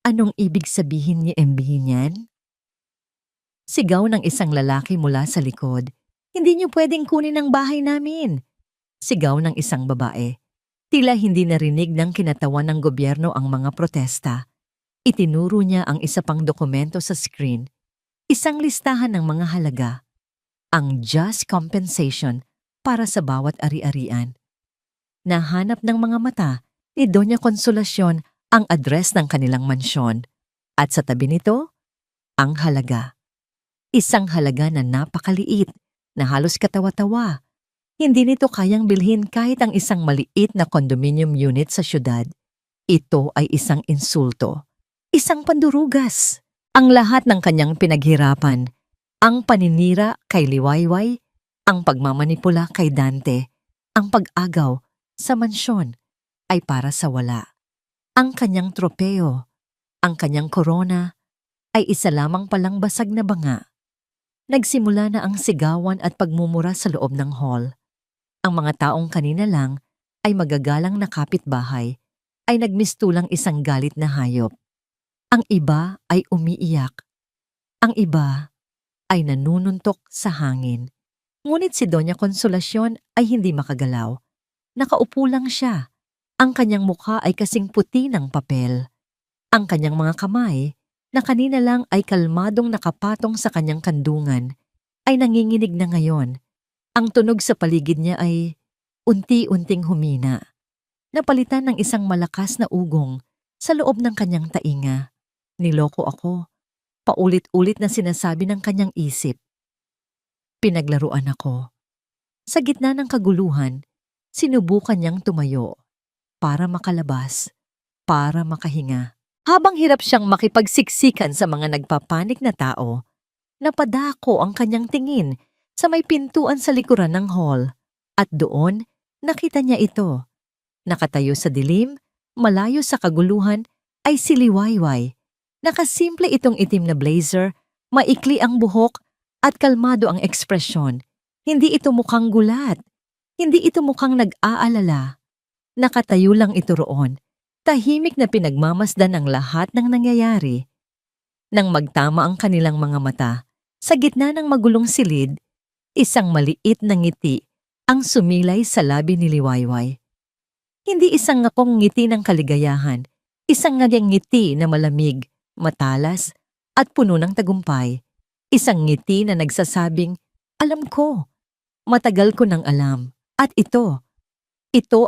Anong ibig sabihin ni MB niyan? Sigaw ng isang lalaki mula sa likod. Hindi niyo pwedeng kunin ang bahay namin. Sigaw ng isang babae. Tila hindi narinig ng kinatawan ng gobyerno ang mga protesta. Itinuro niya ang isa pang dokumento sa screen. Isang listahan ng mga halaga. Ang just compensation para sa bawat ari-arian. Nahanap ng mga mata ni Doña Consolacion ang address ng kanilang mansyon. At sa tabi nito, ang halaga. Isang halaga na napakaliit, na halos katawa-tawa. Hindi nito kayang bilhin kahit ang isang maliit na condominium unit sa syudad. Ito ay isang insulto. Isang pandurugas. Ang lahat ng kanyang pinaghirapan. Ang paninira kay Liwayway, ang pagmamanipula kay Dante, ang pag-agaw sa mansyon ay para sa wala. Ang kanyang tropeo, ang kanyang korona, ay isa lamang palang basag na banga. Nagsimula na ang sigawan at pagmumura sa loob ng hall. Ang mga taong kanina lang ay magagalang na kapitbahay ay nagmistulang isang galit na hayop. Ang iba ay umiiyak. Ang iba ay nanununtok sa hangin. Ngunit si Doña Consolacion ay hindi makagalaw. Nakaupo lang siya. Ang kanyang mukha ay kasing puti ng papel. Ang kanyang mga kamay, na kanina lang ay kalmadong nakapatong sa kanyang kandungan, ay nanginginig na ngayon. Ang tunog sa paligid niya ay unti-unting humina. Napalitan ng isang malakas na ugong sa loob ng kanyang tainga. Niloko ako. Paulit-ulit na sinasabi ng kanyang isip. Pinaglaruan ako. Sa gitna ng kaguluhan, sinubukan niyang tumayo para makalabas, para makahinga. Habang hirap siyang makipagsiksikan sa mga nagpapanik na tao, napadako ang kanyang tingin sa may pintuan sa likuran ng hall. At doon, nakita niya ito. Nakatayo sa dilim, malayo sa kaguluhan, ay si Liwayway. Nakasimple itong itim na blazer, maikli ang buhok, at kalmado ang ekspresyon. Hindi ito mukhang gulat. Hindi ito mukhang nag-aalala. Nakatayo lang ito roon. Tahimik na pinagmamasdan ang lahat ng nangyayari. Nang magtama ang kanilang mga mata, sa gitna ng magulong silid, isang maliit na ngiti ang sumilay sa labi ni Liwayway. Hindi isang ngakong ngiti ng kaligayahan, isang ngiti na malamig, matalas, at puno ng tagumpay. Isang ngiti na nagsasabing, alam ko, matagal ko nang alam, at ito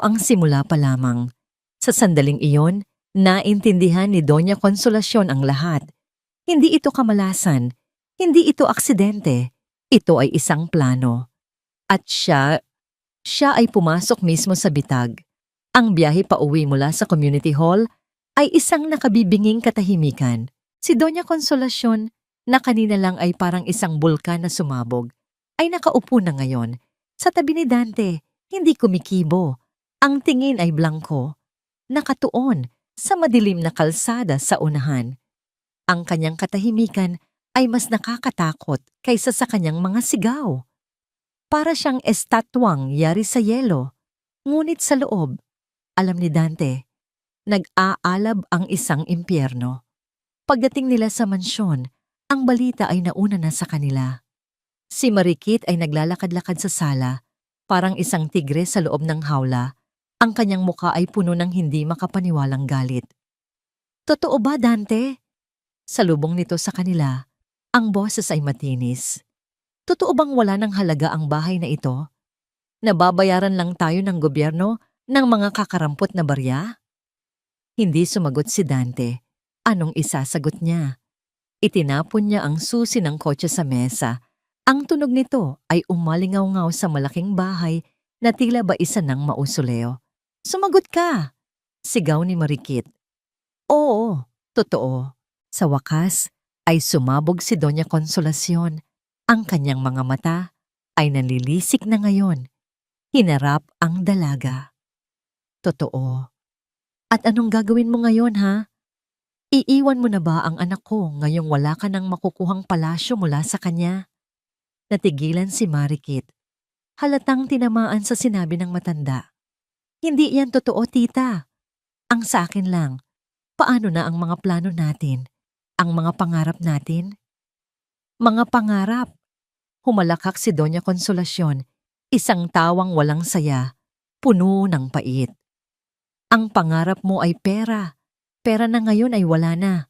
ang simula pa lamang. Sa sandaling iyon, naintindihan ni Doña Consolacion ang lahat. Hindi ito kamalasan, hindi ito aksidente, ito ay isang plano. At siya ay pumasok mismo sa bitag. Ang biyahe pauwi mula sa community hall ay isang nakabibinging katahimikan. Si Doña Consolacion, na kanina lang ay parang isang bulkan na sumabog, ay nakaupo na ngayon. Sa tabi ni Dante, hindi kumikibo. Ang tingin ay blangko. Nakatuon sa madilim na kalsada sa unahan. Ang kanyang katahimikan ay mas nakakatakot kaysa sa kanyang mga sigaw. Para siyang estatwang yari sa yelo. Ngunit sa loob, alam ni Dante, nag-aalab ang isang impyerno. Pagdating nila sa mansyon, ang balita ay nauna na sa kanila. Si Marikit ay naglalakad-lakad sa sala, parang isang tigre sa loob ng hawla. Ang kanyang mukha ay puno ng hindi makapaniwalang galit. Totoo ba, Dante? Salubong nito sa kanila, ang boses ay matinis. Totoo bang wala ng halaga ang bahay na ito? Nababayaran lang tayo ng gobyerno ng mga kakarampot na barya? Hindi sumagot si Dante. Anong isasagot niya? Itinapon niya ang susi ng kotse sa mesa. Ang tunog nito ay umalingaw-ngaw sa malaking bahay na tila ba isa ng mausoleo. Sumagot ka! Sigaw ni Marikit. Oo, totoo. Sa wakas ay sumabog si Doña Consolacion. Ang kanyang mga mata ay nalilisik na ngayon. Hinarap ang dalaga. Totoo. At anong gagawin mo ngayon, ha? Iiwan mo na ba ang anak ko ngayong wala ka nang makukuhang palasyo mula sa kanya? Natigilan si Marikit. Halatang tinamaan sa sinabi ng matanda. Hindi yan totoo, tita. Ang sa akin lang, paano na ang mga plano natin? Ang mga pangarap natin? Mga pangarap. Humalakak si Doña Consolacion, isang tawang walang saya, puno ng pait. Ang pangarap mo ay pera. Pera na ngayon ay wala na.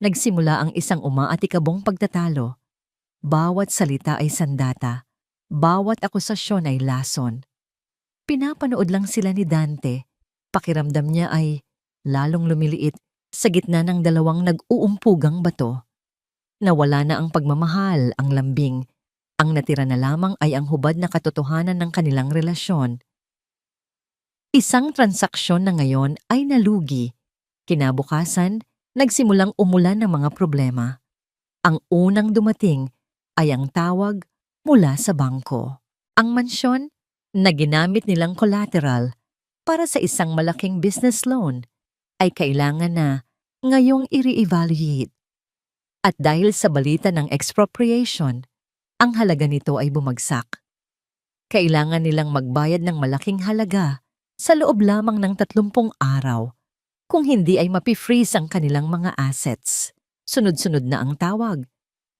Nagsimula ang isang umaatikabong pagtatalo. Bawat salita ay sandata. Bawat akusasyon ay lason. Pinapanood lang sila ni Dante. Pakiramdam niya ay lalong lumiliit sa gitna ng dalawang nag-uumpugang bato. Nawala na ang pagmamahal, ang lambing. Ang natira na lamang ay ang hubad na katotohanan ng kanilang relasyon. Isang transaksyon na ngayon ay nalugi. Kinabukasan, nagsimulang umulan ng mga problema. Ang unang dumating ay ang tawag mula sa bangko. Ang mansyon na ginamit nilang collateral para sa isang malaking business loan ay kailangan na ngayong i-re-evaluate. At dahil sa balita ng expropriation, ang halaga nito ay bumagsak. Kailangan nilang magbayad ng malaking halaga sa loob lamang ng 30 araw. Kung hindi ay mapi-freeze ang kanilang mga assets. Sunod-sunod na ang tawag.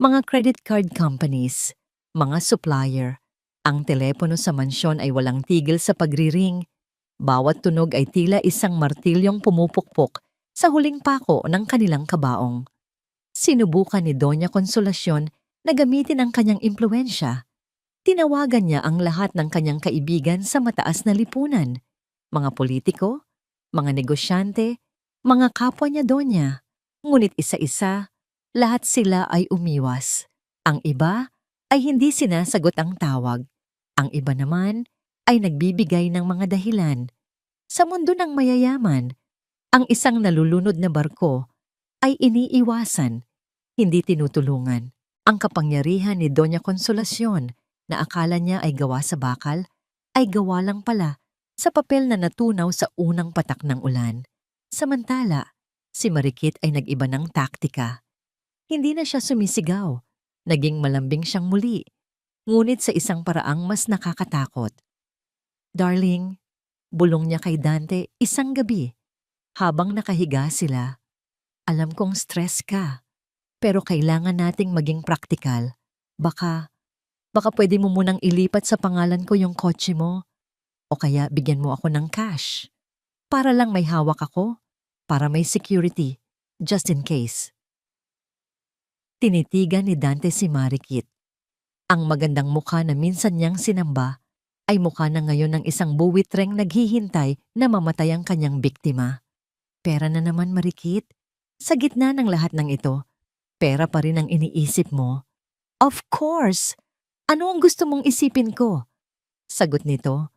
Mga credit card companies, mga supplier. Ang telepono sa mansyon ay walang tigil sa pagriring. Bawat tunog ay tila isang martilyong pumupukpok sa huling pako ng kanilang kabaong. Sinubukan ni Doña Consolacion na gamitin ang kanyang impluensya. Tinawagan niya ang lahat ng kanyang kaibigan sa mataas na lipunan. Mga politiko, mga negosyante, mga kapwa niya Donya. Ngunit isa-isa, lahat sila ay umiwas. Ang iba ay hindi sinasagot ang tawag. Ang iba naman ay nagbibigay ng mga dahilan. Sa mundo ng mayayaman, ang isang nalulunod na barko ay iniiwasan, hindi tinutulungan. Ang kapangyarihan ni Doña Consolacion na akala niya ay gawa sa bakal, ay gawa lang pala sa papel na natunaw sa unang patak ng ulan. Samantala, si Marikit ay nag-iba ng taktika. Hindi na siya sumisigaw. Naging malambing siyang muli, ngunit sa isang paraang mas nakakatakot. Darling, bulong niya kay Dante isang gabi, habang nakahiga sila. Alam kong stress ka, pero kailangan nating maging praktikal. Baka pwede mo munang ilipat sa pangalan ko yung kotse mo. O kaya bigyan mo ako ng cash. Para lang may hawak ako, para may security, just in case. Tinitigan ni Dante si Marikit. Ang magandang mukha na minsan niyang sinamba ay mukha na ngayon ng isang buwitreng naghihintay na mamatay ang kanyang biktima. Pera na naman, Marikit. Sa gitna ng lahat ng ito, pera pa rin ang iniisip mo. Of course! Ano ang gusto mong isipin ko? Sagot nito,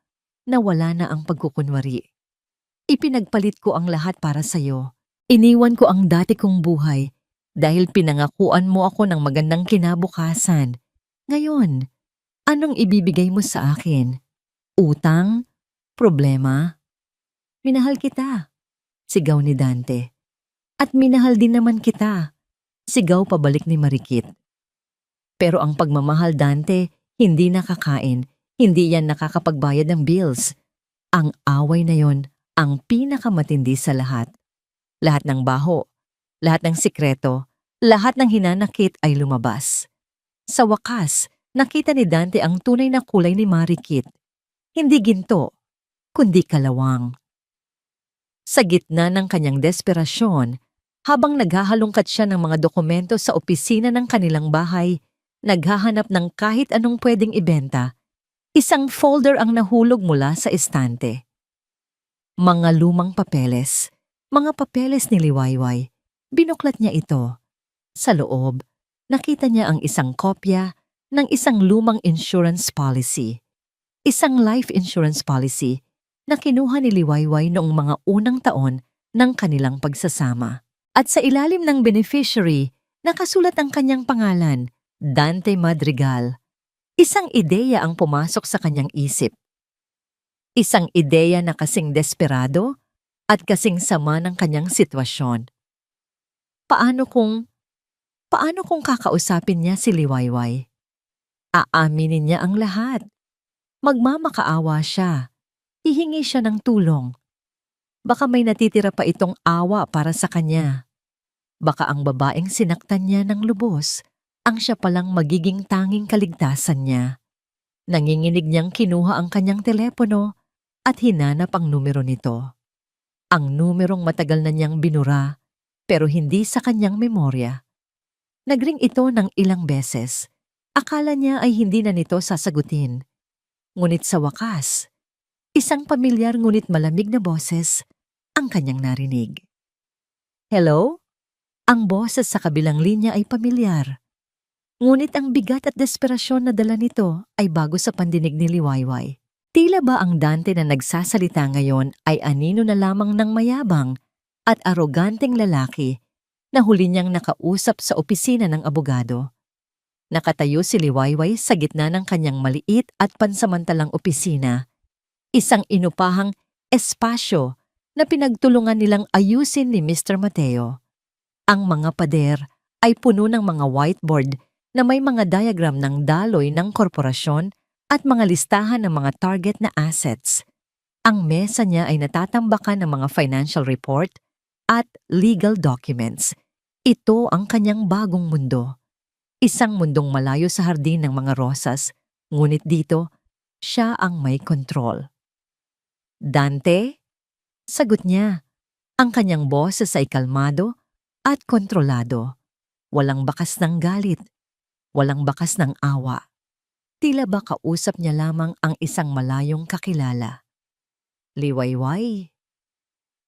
nawala na ang pagkukunwari. Ipinagpalit ko ang lahat para sa'yo. Iniwan ko ang dati kong buhay dahil pinangakuan mo ako ng magandang kinabukasan. Ngayon, anong ibibigay mo sa akin? Utang? Problema? Minahal kita, sigaw ni Dante. At minahal din naman kita, sigaw pabalik ni Marikit. Pero ang pagmamahal, Dante, hindi nakakain. Hindi yan nakakapagbayad ng bills. Ang away na yon ang pinakamatindi sa lahat. Lahat ng baho, lahat ng sikreto, lahat ng hinanakit ay lumabas. Sa wakas, nakita ni Dante ang tunay na kulay ni Marikit. Hindi ginto, kundi kalawang. Sa gitna ng kanyang desperasyon, habang naghahalongkat siya ng mga dokumento sa opisina ng kanilang bahay, naghahanap ng kahit anong pwedeng ibenta, isang folder ang nahulog mula sa estante. Mga lumang papeles, Mga papeles ni Liwayway. Binuklat niya ito. Sa loob, nakita niya ang isang kopya ng isang lumang insurance policy. Isang life insurance policy na kinuha ni Liwayway noong mga unang taon ng kanilang pagsasama. At sa ilalim ng beneficiary, nakasulat ang kanyang pangalan, Dante Madrigal. Isang ideya ang pumasok sa kanyang isip. Isang ideya na kasing desperado at kasing sama ng kanyang sitwasyon. Paano kung kakausapin niya si Liwayway? Aaminin niya ang lahat. Magmamakaawa siya. Hihingi siya ng tulong. Baka may natitira pa itong awa para sa kanya. Baka ang babaeng sinaktan niya ng lubos ang siya palang magiging tanging kaligtasan niya. Nanginginig niyang kinuha ang kanyang telepono at hinanap ang numero nito. Ang numerong matagal na niyang binura pero hindi sa kanyang memorya. Nagring ito ng ilang beses. Akala niya ay hindi na nito sasagutin. Ngunit sa wakas, isang pamilyar ngunit malamig na boses ang kanyang narinig. Hello? Ang boses sa kabilang linya ay pamilyar. Ngunit ang bigat at desperasyon na dala nito ay bago sa pandinig ni Liwayway. Tila ba ang Dante na nagsasalita ngayon ay anino na lamang ng mayabang at aroganteng lalaki na huli niyang nakausap sa opisina ng abogado. Nakatayo si Liwayway sa gitna ng kanyang maliit at pansamantalang opisina, isang inupahang espasyo na pinagtulungan nilang ayusin ni Mr. Mateo. Ang mga pader ay puno ng mga whiteboard na may mga diagram ng daloy ng korporasyon at mga listahan ng mga target na assets. Ang mesa niya ay natatambakan ng mga financial report at legal documents. Ito ang kanyang bagong mundo. Isang mundong malayo sa hardin ng mga rosas, ngunit dito, siya ang may kontrol. Dante? Sagot niya. Ang kanyang boses ay kalmado at kontrolado. Walang bakas ng galit. Walang bakas ng awa. Tila ba kausap niya lamang ang isang malayong kakilala. Liwayway.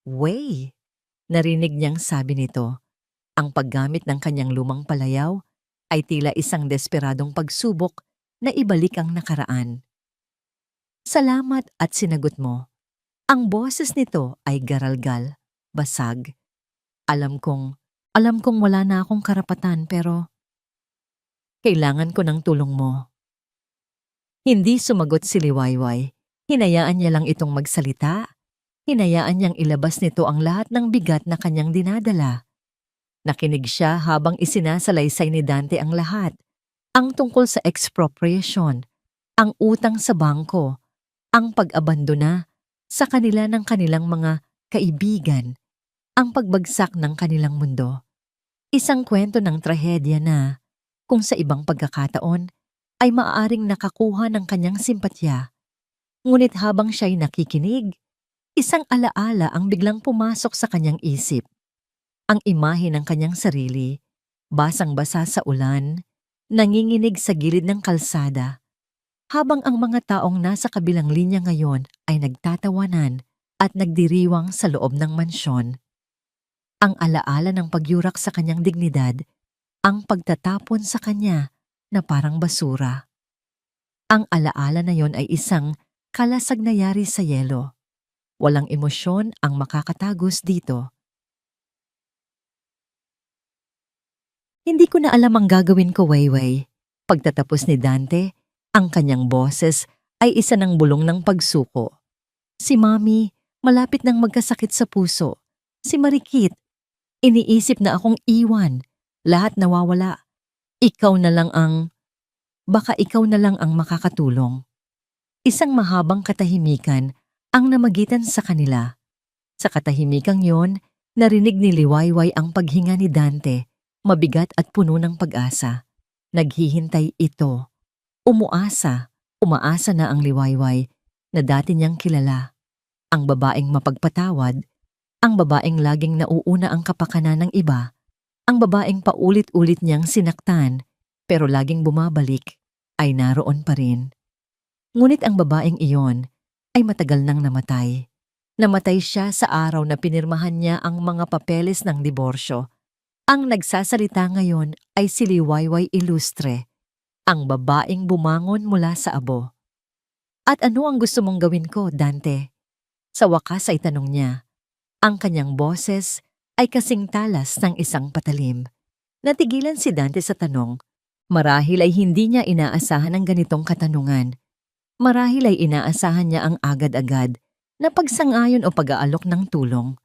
Way. Narinig niyang sabi nito. Ang paggamit ng kanyang lumang palayaw ay tila isang desperadong pagsubok na ibalik ang nakaraan. Salamat at sinagot mo. Ang boses nito ay garalgal, basag. Alam kong wala na akong karapatan pero kailangan ko ng tulong mo. Hindi sumagot si Liwayway. Hinayaan niya lang itong magsalita. Hinayaan niyang ilabas nito ang lahat ng bigat na kanyang dinadala. Nakinig siya habang isinasalaysay ni Dante ang lahat. Ang tungkol sa expropriation, ang utang sa bangko, ang pag-abandona sa kanila ng kanilang mga kaibigan, ang pagbagsak ng kanilang mundo. Isang kwento ng trahedya na, kung sa ibang pagkakataon, ay maaaring nakakuha ng kanyang simpatya. Ngunit habang siya'y nakikinig, isang alaala ang biglang pumasok sa kanyang isip. Ang imahe ng kanyang sarili, basang-basa sa ulan, nanginginig sa gilid ng kalsada, habang ang mga taong nasa kabilang linya ngayon ay nagtatawanan at nagdiriwang sa loob ng mansyon. Ang alaala ng pagyurak sa kanyang dignidad, ang pagtatapon sa kanya na parang basura. Ang alaala na yon ay isang kalasag na yari sa yelo. Walang emosyon ang makakatagos dito. Hindi ko na alam ang gagawin ko, Wayway. Pagtatapos ni Dante, ang kanyang boses ay isa ng bulong ng pagsuko. Si Mami, malapit nang magkasakit sa puso. Si Marikit, iniisip na akong iwan. Lahat nawawala. Baka ikaw na lang ang makakatulong. Isang mahabang katahimikan ang namagitan sa kanila. Sa katahimikang yon, narinig ni Liwayway ang paghinga ni Dante. Mabigat at puno ng pag-asa. Naghihintay ito. Umaasa na ang Liwayway na dati niyang kilala. Ang babaeng mapagpatawad, ang babaeng laging nauuna ang kapakanan ng iba, ang babaeng paulit-ulit niyang sinaktan pero laging bumabalik ay naroon pa rin. Ngunit ang babaeng iyon ay matagal nang namatay. Namatay siya sa araw na pinirmahan niya ang mga papeles ng diborsyo. Ang nagsasalita ngayon ay si Liwayway Ilustre, ang babaeng bumangon mula sa abo. At ano ang gusto mong gawin ko, Dante? Sa wakas ay tanong niya. Ang kanyang boses ay kasing talas ng isang patalim. Natigilan si Dante sa tanong. Marahil ay hindi niya inaasahan ang ganitong katanungan. Marahil ay inaasahan niya ang agad-agad na pagsang-ayon o pag-aalok ng tulong.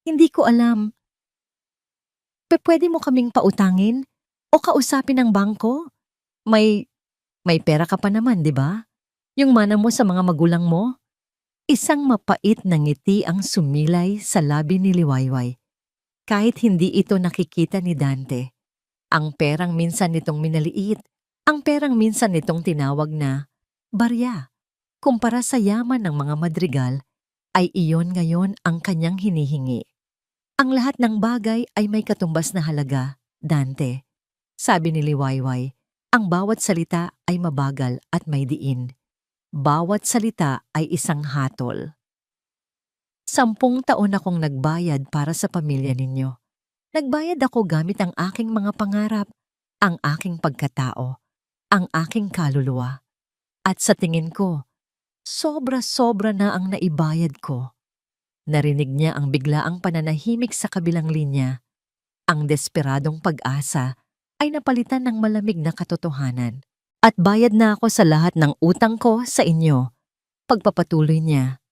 Hindi ko alam. Pwede mo kaming pautangin? O kausapin ng bangko? May pera ka pa naman, di ba? Yung mana mo sa mga magulang mo? Isang mapait na ngiti ang sumilay sa labi ni Liwayway. Kahit hindi ito nakikita ni Dante. Ang perang minsan nitong minaliit, ang perang minsan nitong tinawag na barya. Kumpara sa yaman ng mga madrigal, ay iyon ngayon ang kanyang hinihingi. Ang lahat ng bagay ay may katumbas na halaga, Dante. Sabi ni Liwayway, ang bawat salita ay mabagal at may diin. Bawat salita ay isang hatol. 10 taon akong nagbayad para sa pamilya ninyo. Nagbayad ako gamit ang aking mga pangarap, ang aking pagkatao, ang aking kaluluwa. At sa tingin ko, sobra-sobra na ang naibayad ko. Narinig niya ang biglaang pananahimik sa kabilang linya. Ang desperadong pag-asa ay napalitan ng malamig na katotohanan. At bayad na ako sa lahat ng utang ko sa inyo. Pagpapatuloy niya.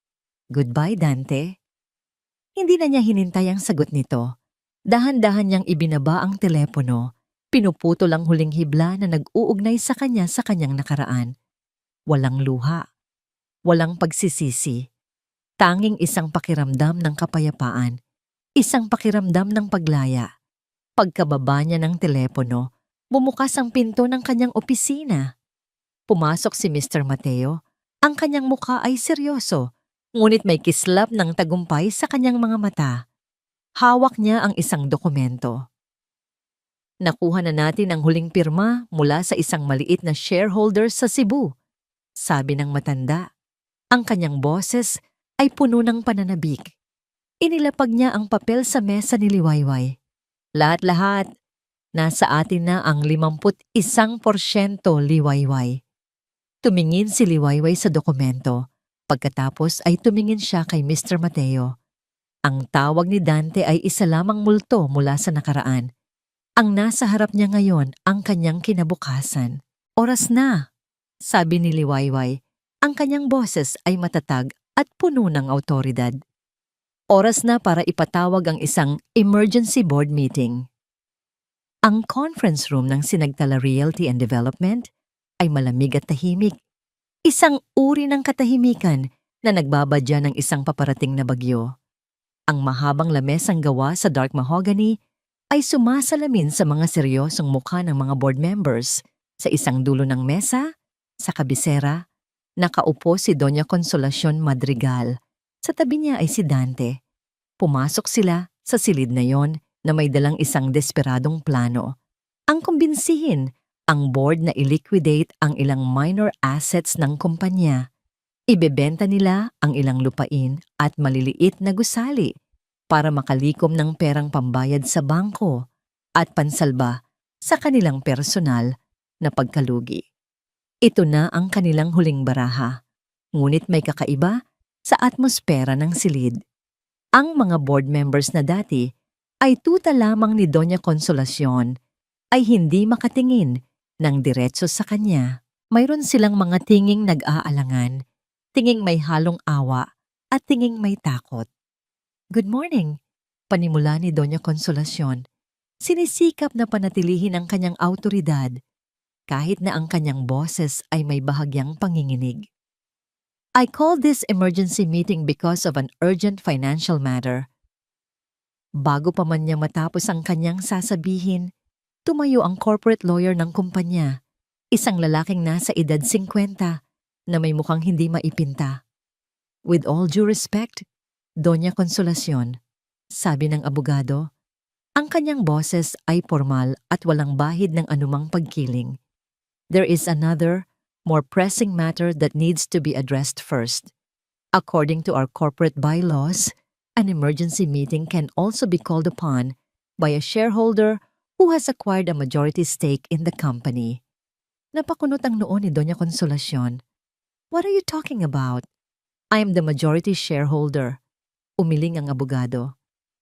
Goodbye, Dante. Hindi na niya hinintay ang sagot nito. Dahan-dahan niyang ibinaba ang telepono. Pinuputol ang huling hibla na nag-uugnay sa kanya sa kanyang nakaraan. Walang luha. Walang pagsisisi. Tanging isang pakiramdam ng kapayapaan. Isang pakiramdam ng paglaya. Pagkababa niya ng telepono, bumukas ang pinto ng kanyang opisina. Pumasok si Mr. Mateo. Ang kanyang mukha ay seryoso, ngunit may kislap ng tagumpay sa kanyang mga mata. Hawak niya ang isang dokumento. Nakuha na natin ang huling pirma mula sa isang maliit na shareholder sa Cebu. Sabi ng matanda. Ang kanyang boses ay puno ng pananabik. Inilapag niya ang papel sa mesa ni Liwayway. Lahat-lahat, nasa atin na ang 51% Liwayway. Tumingin si Liwayway sa dokumento. Pagkatapos ay tumingin siya kay Mr. Mateo. Ang tawag ni Dante ay isa lamang multo mula sa nakaraan. Ang nasa harap niya ngayon ang kanyang kinabukasan. Oras na, sabi ni Liwayway. Ang kanyang boses ay matatag at puno ng awtoridad. Oras na para ipatawag ang isang emergency board meeting. Ang conference room ng Sinagtala Realty and Development ay malamig at tahimik. Isang uri ng katahimikan na nagbabadya ng isang paparating na bagyo. Ang mahabang lamesang gawa sa dark mahogany ay sumasalamin sa mga seryosong mukha ng mga board members. Sa isang dulo ng mesa, sa kabisera, nakaupo si Doña Consolacion Madrigal. Sa tabi niya ay si Dante. Pumasok sila sa silid na yon na may dalang isang desperadong plano. Ang kumbinsihin ang board na i-liquidate ang ilang minor assets ng kumpanya. Ibebenta nila ang ilang lupain at maliliit na gusali para makalikom ng perang pambayad sa bangko at pansalba sa kanilang personal na pagkalugi. Ito na ang kanilang huling baraha, ngunit may kakaiba sa atmosfera ng silid. Ang mga board members na dati ay tuta lamang ni Doña Consolacion ay hindi makatingin ng diretso sa kanya. Mayroon silang mga tinging nag-aalangan, tinging may halong awa at tinging may takot. Good morning, panimula ni Doña Consolacion. Sinisikap na panatilihin ang kanyang awtoridad kahit na ang kanyang boses ay may bahagyang panginginig. I called this emergency meeting because of an urgent financial matter. Bago pa man niya matapos ang kanyang sasabihin, tumayo ang corporate lawyer ng kumpanya, isang lalaking nasa edad 50 na may mukhang hindi maipinta. With all due respect, Doña Consolacion, sabi ng abogado, ang kanyang boses ay formal at walang bahid ng anumang pagkiling. There is another, more pressing matter that needs to be addressed first. According to our corporate bylaws, an emergency meeting can also be called upon by a shareholder who has acquired a majority stake in the company. Napakunot ang noo ni Doña Consolacion. What are you talking about? I am the majority shareholder. Umiling ang abogado.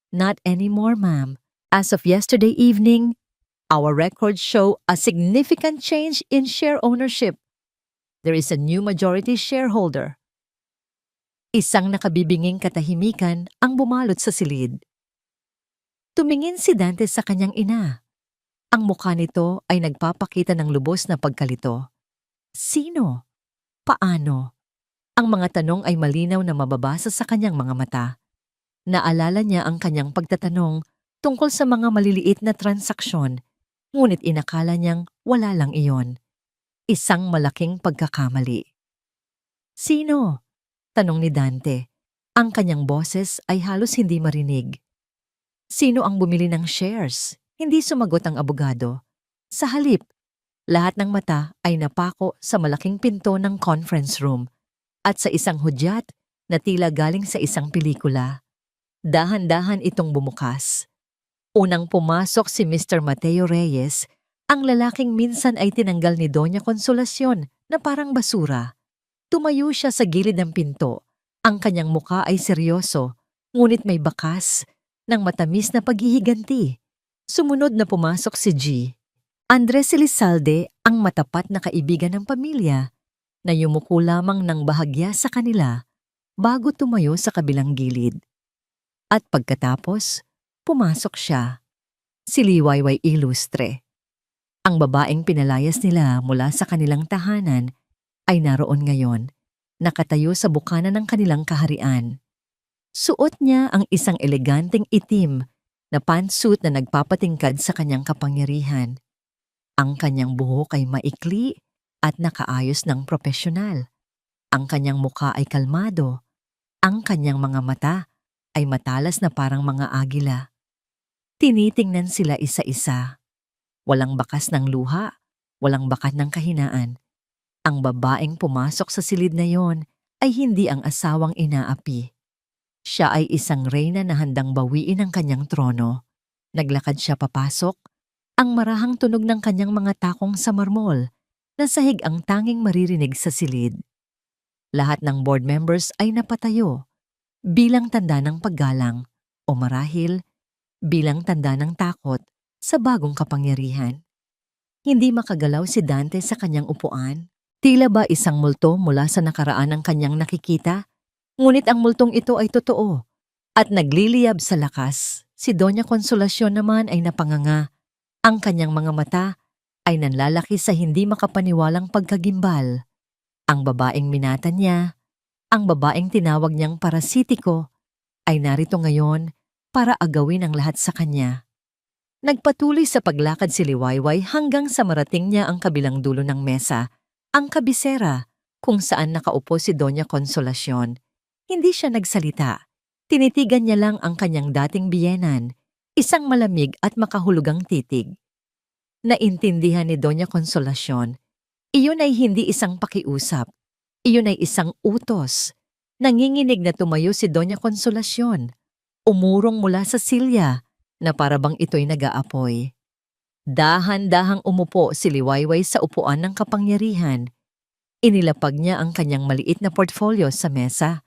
Not anymore, ma'am. As of yesterday evening, our records show a significant change in share ownership. There is a new majority shareholder. Isang nakabibinging katahimikan ang bumalot sa silid. Tumingin si Dante sa kanyang ina. Ang mukha nito ay nagpapakita ng lubos na pagkalito. Sino? Paano? Ang mga tanong ay malinaw na mababasa sa kanyang mga mata. Naalala niya ang kanyang pagtatanong tungkol sa mga maliliit na transaksyon, ngunit inakala niyang wala lang iyon. Isang malaking pagkakamali. Sino? Tanong ni Dante. Ang kanyang boses ay halos hindi marinig. Sino ang bumili ng shares? Hindi sumagot ang abogado. Sa halip, lahat ng mata ay napako sa malaking pinto ng conference room at sa isang hudyat na tila galing sa isang pelikula. Dahan-dahan itong bumukas. Unang pumasok si Mr. Mateo Reyes, ang lalaking minsan ay tinanggal ni Doña Consolacion na parang basura. Tumayo siya sa gilid ng pinto. Ang kanyang muka ay seryoso, ngunit may bakas ng matamis na paghihiganti. Sumunod na pumasok si G. Andres Elizalde, ang matapat na kaibigan ng pamilya, na yumuko lamang ng bahagya sa kanila bago tumayo sa kabilang gilid. At pagkatapos, pumasok siya. Si Liwayway Ilustre. Ang babaeng pinalayas nila mula sa kanilang tahanan ay naroon ngayon, nakatayo sa bukana ng kanilang kaharian. Suot niya ang isang eleganteng itim na pantsuit na nagpapatingkad sa kanyang kapangyarihan. Ang kanyang buhok ay maikli at nakaayos ng propesyonal. Ang kanyang mukha ay kalmado. Ang kanyang mga mata ay matalas na parang mga agila. Tinitingnan sila isa-isa. Walang bakas ng luha, walang bakat ng kahinaan. Ang babaeng pumasok sa silid na yon ay hindi ang asawang inaapi. Siya ay isang reyna na handang bawiin ang kanyang trono. Naglakad siya papasok, ang marahang tunog ng kanyang mga takong sa marmol, na sahig ang tanging maririnig sa silid. Lahat ng board members ay napatayo, bilang tanda ng paggalang, o marahil, bilang tanda ng takot sa bagong kapangyarihan. Hindi makagalaw si Dante sa kanyang upuan. Tila ba isang multo mula sa nakaraan ang kanyang nakikita? Ngunit ang multong ito ay totoo. At nagliliyab sa lakas, si Doña Consolacion naman ay napanganga. Ang kanyang mga mata ay nanlalaki sa hindi makapaniwalang pagkagimbal. Ang babaeng minata niya, ang babaeng tinawag niyang parasitiko, ay narito ngayon para agawin ang lahat sa kanya. Nagpatuloy sa paglakad si Liwayway hanggang sa marating niya ang kabilang dulo ng mesa, ang kabisera, kung saan nakaupo si Doña Consolacion. Hindi siya nagsalita. Tinitigan niya lang ang kanyang dating biyenan, isang malamig at makahulugang titig. Naintindihan ni Doña Consolacion, iyon ay hindi isang pakiusap. Iyon ay isang utos. Nanginginig na tumayo si Doña Consolacion. Umurong mula sa silya na parabang ito'y nag-aapoy. Dahan-dahang umupo si Liwayway sa upuan ng kapangyarihan. Inilapag niya ang kanyang maliit na portfolio sa mesa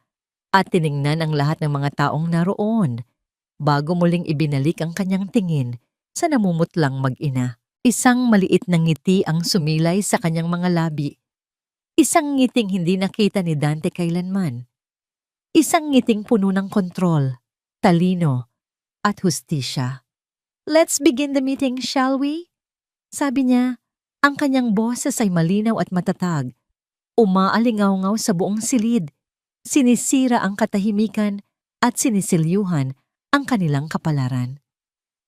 at tiningnan ang lahat ng mga taong naroon bago muling ibinalik ang kanyang tingin sa namumutlang mag-ina. Isang maliit na ngiti ang sumilay sa kanyang mga labi. Isang ngiting hindi nakita ni Dante kailanman. Isang ngiting puno ng kontrol, talino, at hustisya. "Let's begin the meeting, shall we?" Sabi niya, ang kanyang boses ay malinaw at matatag. Umaalingaw-ngaw sa buong silid. Sinisira ang katahimikan at sinisilyuhan ang kanilang kapalaran.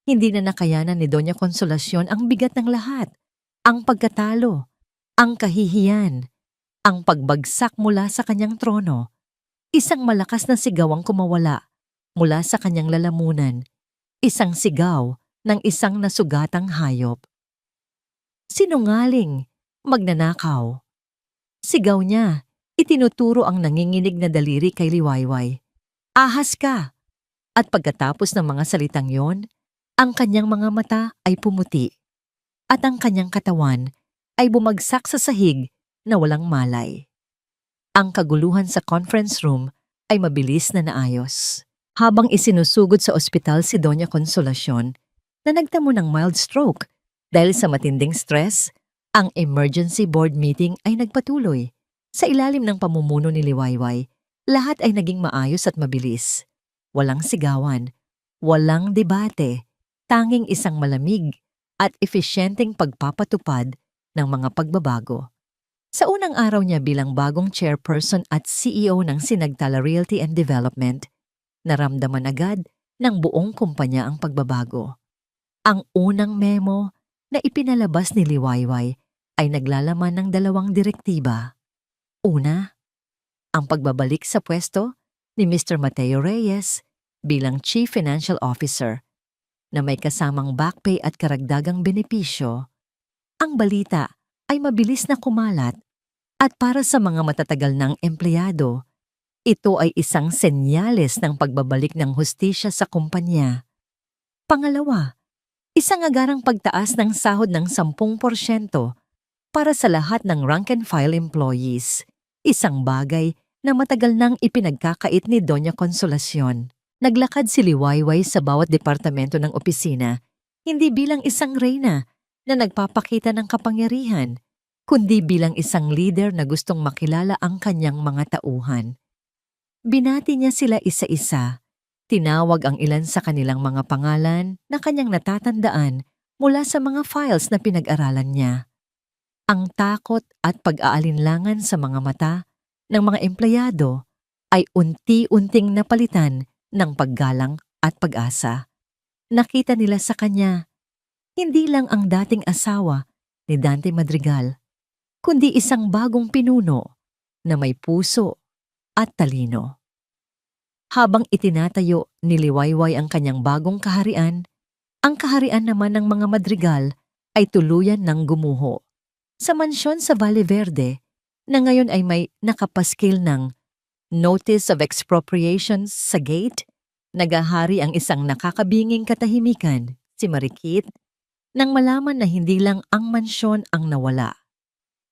Hindi na nakayanan ni Doña Consolacion ang bigat ng lahat, ang pagkatalo, ang kahihiyan, ang pagbagsak mula sa kanyang trono. Isang malakas na sigaw ang kumawala mula sa kanyang lalamunan, isang sigaw ng isang nasugatang hayop. Sinungaling, magnanakaw. Sigaw niya, Itinuturo ang nanginginig na daliri kay Liwayway. Ahas ka! At pagkatapos ng mga salitang yon, ang kanyang mga mata ay pumuti at ang kanyang katawan ay bumagsak sa sahig na walang malay. Ang kaguluhan sa conference room ay mabilis na naayos. Habang isinusugod sa ospital si Doña Consolacion na nagtamo ng mild stroke dahil sa matinding stress, ang emergency board meeting ay nagpatuloy. Sa ilalim ng pamumuno ni Liwayway, lahat ay naging maayos at mabilis. Walang sigawan, walang debate, tanging isang malamig at efisyenteng pagpapatupad ng mga pagbabago. Sa unang araw niya bilang bagong chairperson at CEO ng Sinagtala Realty and Development, naramdaman agad ng buong kumpanya ang pagbabago. Ang unang memo na ipinalabas ni Liwayway ay naglalaman ng 2 direktiba. Una, ang pagbabalik sa pwesto ni Mr. Mateo Reyes bilang Chief Financial Officer na may kasamang back pay at karagdagang benepisyo. Ang balita ay mabilis na kumalat at para sa mga matatagal ng empleyado, ito ay isang senyales ng pagbabalik ng hustisya sa kumpanya. Pangalawa, isang agarang pagtaas ng sahod ng 10% para sa lahat ng rank and file employees, isang bagay na matagal nang ipinagkakait ni Doña Consolacion. Naglakad si Liwayway sa bawat departamento ng opisina, hindi bilang isang reyna na nagpapakita ng kapangyarihan, kundi bilang isang leader na gustong makilala ang kanyang mga tauhan. Binati niya sila isa-isa, tinawag ang ilan sa kanilang mga pangalan na kanyang natatandaan mula sa mga files na pinag-aralan niya. Ang takot at pag-aalinlangan sa mga mata ng mga empleyado ay unti-unting napalitan ng paggalang at pag-asa. Nakita nila sa kanya, hindi lang ang dating asawa ni Dante Madrigal, kundi isang bagong pinuno na may puso at talino. Habang itinatayo ni Liwayway ang kanyang bagong kaharian, ang kaharian naman ng mga Madrigal ay tuluyan ng gumuho. Sa mansyon sa Valle Verde, na ngayon ay may nakapaskil ng Notice of Expropriation sa gate, nagahari ang isang nakakabinging katahimikan, si Marikit, nang malaman na hindi lang ang mansyon ang nawala,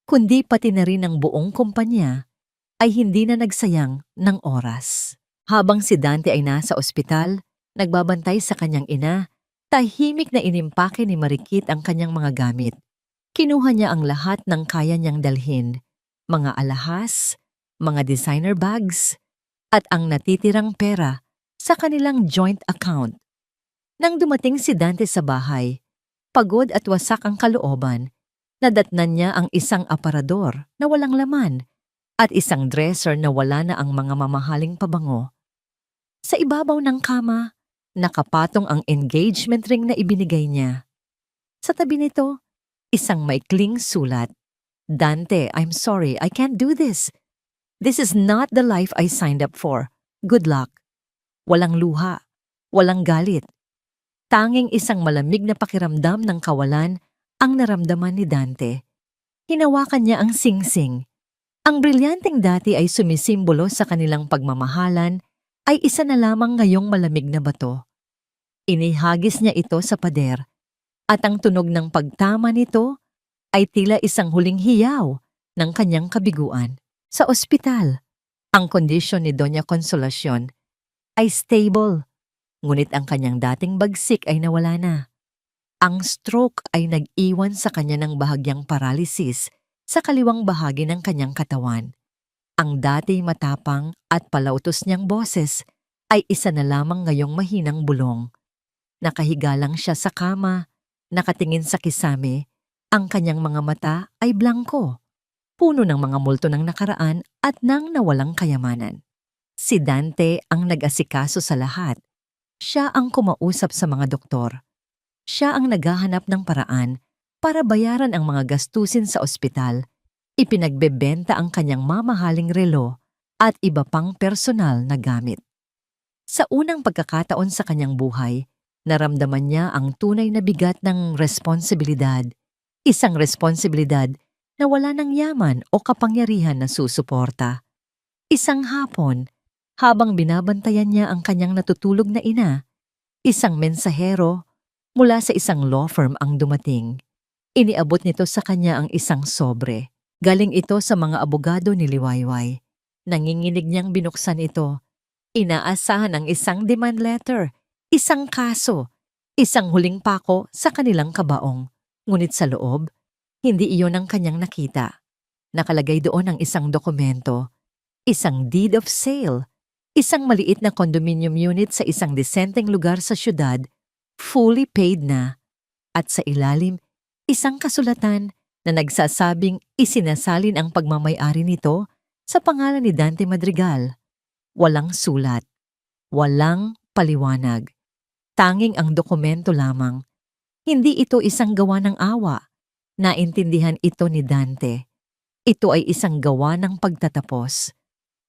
kundi pati na rin ang buong kumpanya ay hindi na nagsayang ng oras. Habang si Dante ay nasa ospital, nagbabantay sa kanyang ina, tahimik na inimpake ni Marikit ang kanyang mga gamit. Kinuha niya ang lahat ng kaya niyang dalhin, mga alahas, mga designer bags, at ang natitirang pera sa kanilang joint account. Nang dumating si Dante sa bahay, pagod at wasak ang kalooban, nadatnan niya ang isang aparador na walang laman at isang dresser na wala na ang mga mamahaling pabango. Sa ibabaw ng kama, nakapatong ang engagement ring na ibinigay niya. Sa tabi nito, isang maikling sulat. Dante, I'm sorry, I can't do this. This is not the life I signed up for. Good luck. Walang luha, walang galit. Tanging isang malamig na pakiramdam ng kawalan ang naramdaman ni Dante. Hinawakan niya ang singsing. Ang brilyanteng dati ay sumisimbolo sa kanilang pagmamahalan ay isa na lamang ngayong malamig na bato. Inihagis niya ito sa pader at ang tunog ng pagtama nito ay tila isang huling hiyaw ng kanyang kabiguan. Sa ospital, ang kondisyon ni Doña Consolacion ay stable, ngunit ang kanyang dating bagsik ay nawala na. Ang stroke ay nag-iwan sa kanya ng bahagyang paralysis sa kaliwang bahagi ng kanyang katawan. Ang dati matapang at palautos niyang boses ay isa na lamang ngayong mahinang bulong. Nakahiga lang siya sa kama, nakatingin sa kisame, ang kanyang mga mata ay blangko, puno ng mga multo ng nakaraan at ng nawalang kayamanan. Si Dante ang nag-asikaso sa lahat. Siya ang kumausap sa mga doktor. Siya ang naghahanap ng paraan para bayaran ang mga gastusin sa ospital. Ipinagbebenta ang kanyang mamahaling relo at iba pang personal na gamit. Sa unang pagkakataon sa kanyang buhay, naramdaman niya ang tunay na bigat ng responsibilidad. Isang responsibilidad na wala ng yaman o kapangyarihan na susuporta. Isang hapon, habang binabantayan niya ang kanyang natutulog na ina, isang mensahero mula sa isang law firm ang dumating. Iniabot nito sa kanya ang isang sobre. Galing ito sa mga abogado ni Liwayway. Nanginginig niyang binuksan ito. Inaasahan ang isang demand letter, isang kaso, isang huling pako sa kanilang kabaong. Ngunit sa loob, hindi iyon ang kanyang nakita. Nakalagay doon ang isang dokumento, isang deed of sale, isang maliit na condominium unit sa isang disenteng lugar sa syudad, fully paid na, at sa ilalim, isang kasulatan na nagsasabing isinasalin ang pagmamay-ari nito sa pangalan ni Dante Madrigal. Walang sulat, walang paliwanag, tanging ang dokumento lamang. Hindi ito isang gawa ng awa. Naintindihan ito ni Dante. Ito ay isang gawa ng pagtatapos.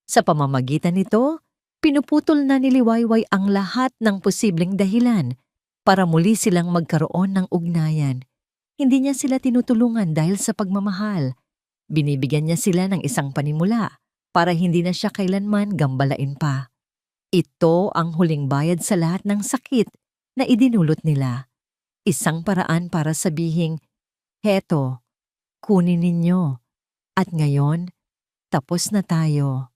Sa pamamagitan nito, pinuputol na ni Liwayway ang lahat ng posibleng dahilan para muli silang magkaroon ng ugnayan. Hindi niya sila tinutulungan dahil sa pagmamahal. Binibigyan niya sila ng isang panimula para hindi na siya kailanman gambalain pa. Ito ang huling bayad sa lahat ng sakit na idinulot nila. Isang paraan para sabihing, heto, kunin ninyo. At ngayon, tapos na tayo.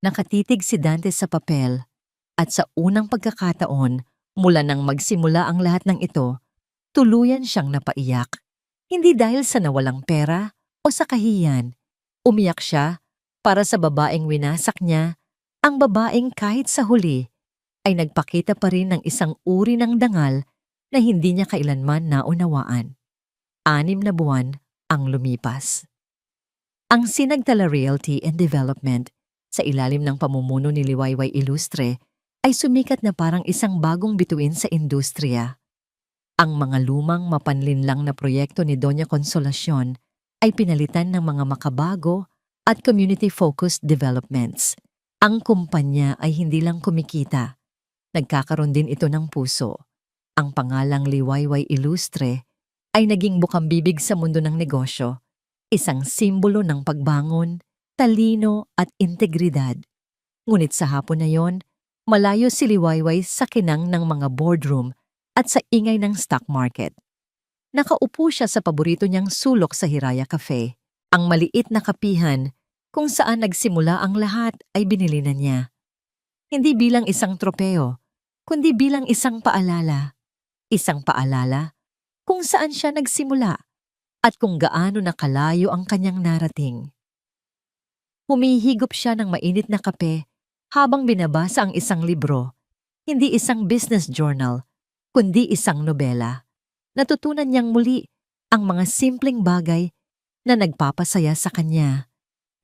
Nakatitig si Dante sa papel at sa unang pagkakataon mula nang magsimula ang lahat ng ito, tuluyan siyang napaiyak. Hindi dahil sa nawalang pera o sa kahiyan. Umiyak siya para sa babaeng winasak niya, ang babaeng kahit sa huli ay nagpakita pa rin ng isang uri ng dangal na hindi niya kailanman naunawaan. 6 na buwan ang lumipas. Ang Sinagtala Realty and Development sa ilalim ng pamumuno ni Liwayway Ilustre ay sumikat na parang isang bagong bituin sa industriya. Ang mga lumang mapanlinlang na proyekto ni Doña Consolacion ay pinalitan ng mga makabago at community-focused developments. Ang kumpanya ay hindi lang kumikita. Nagkakaroon din ito ng puso. Ang pangalang Liwayway Ilustre ay naging bukambibig sa mundo ng negosyo, isang simbolo ng pagbangon, talino at integridad. Ngunit sa hapon na yon, malayo si Liwayway sa kinang ng mga boardroom at sa ingay ng stock market. Nakaupo siya sa paborito niyang sulok sa Hiraya Cafe. Ang maliit na kapihan kung saan nagsimula ang lahat ay binili na niya. Hindi bilang isang tropeo, kundi bilang isang paalala. Isang paalala kung saan siya nagsimula at kung gaano nakalayo ang kanyang narating. Humihigop siya ng mainit na kape habang binabasa ang isang libro, hindi isang business journal, kundi isang nobela. Natutunan niyang muli ang mga simpleng bagay na nagpapasaya sa kanya.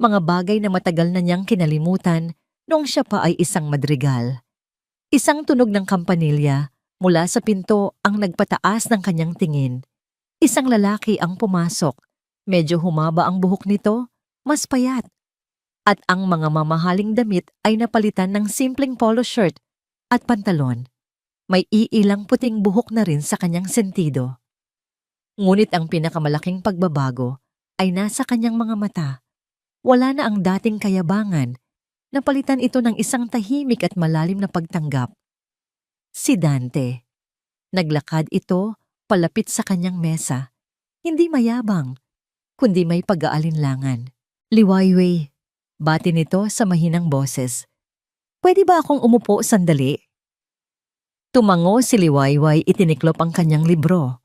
Mga bagay na matagal na niyang kinalimutan noong siya pa ay isang madrigal. Isang tunog ng kampanilya mula sa pinto ang nagpataas ng kanyang tingin. Isang lalaki ang pumasok. Medyo humaba ang buhok nito, mas payat. At ang mga mamahaling damit ay napalitan ng simpleng polo shirt at pantalon. May iilang puting buhok na rin sa kanyang sentido. Ngunit ang pinakamalaking pagbabago ay nasa kanyang mga mata. Wala na ang dating kayabangan. Napalitan ito ng isang tahimik at malalim na pagtanggap. Si Dante. Naglakad ito palapit sa kanyang mesa. Hindi mayabang, kundi may pag-aalinlangan. Liwayway, bati nito sa mahinang boses. Pwede ba akong umupo sandali? Tumango si Liwayway, itiniklop ang kanyang libro.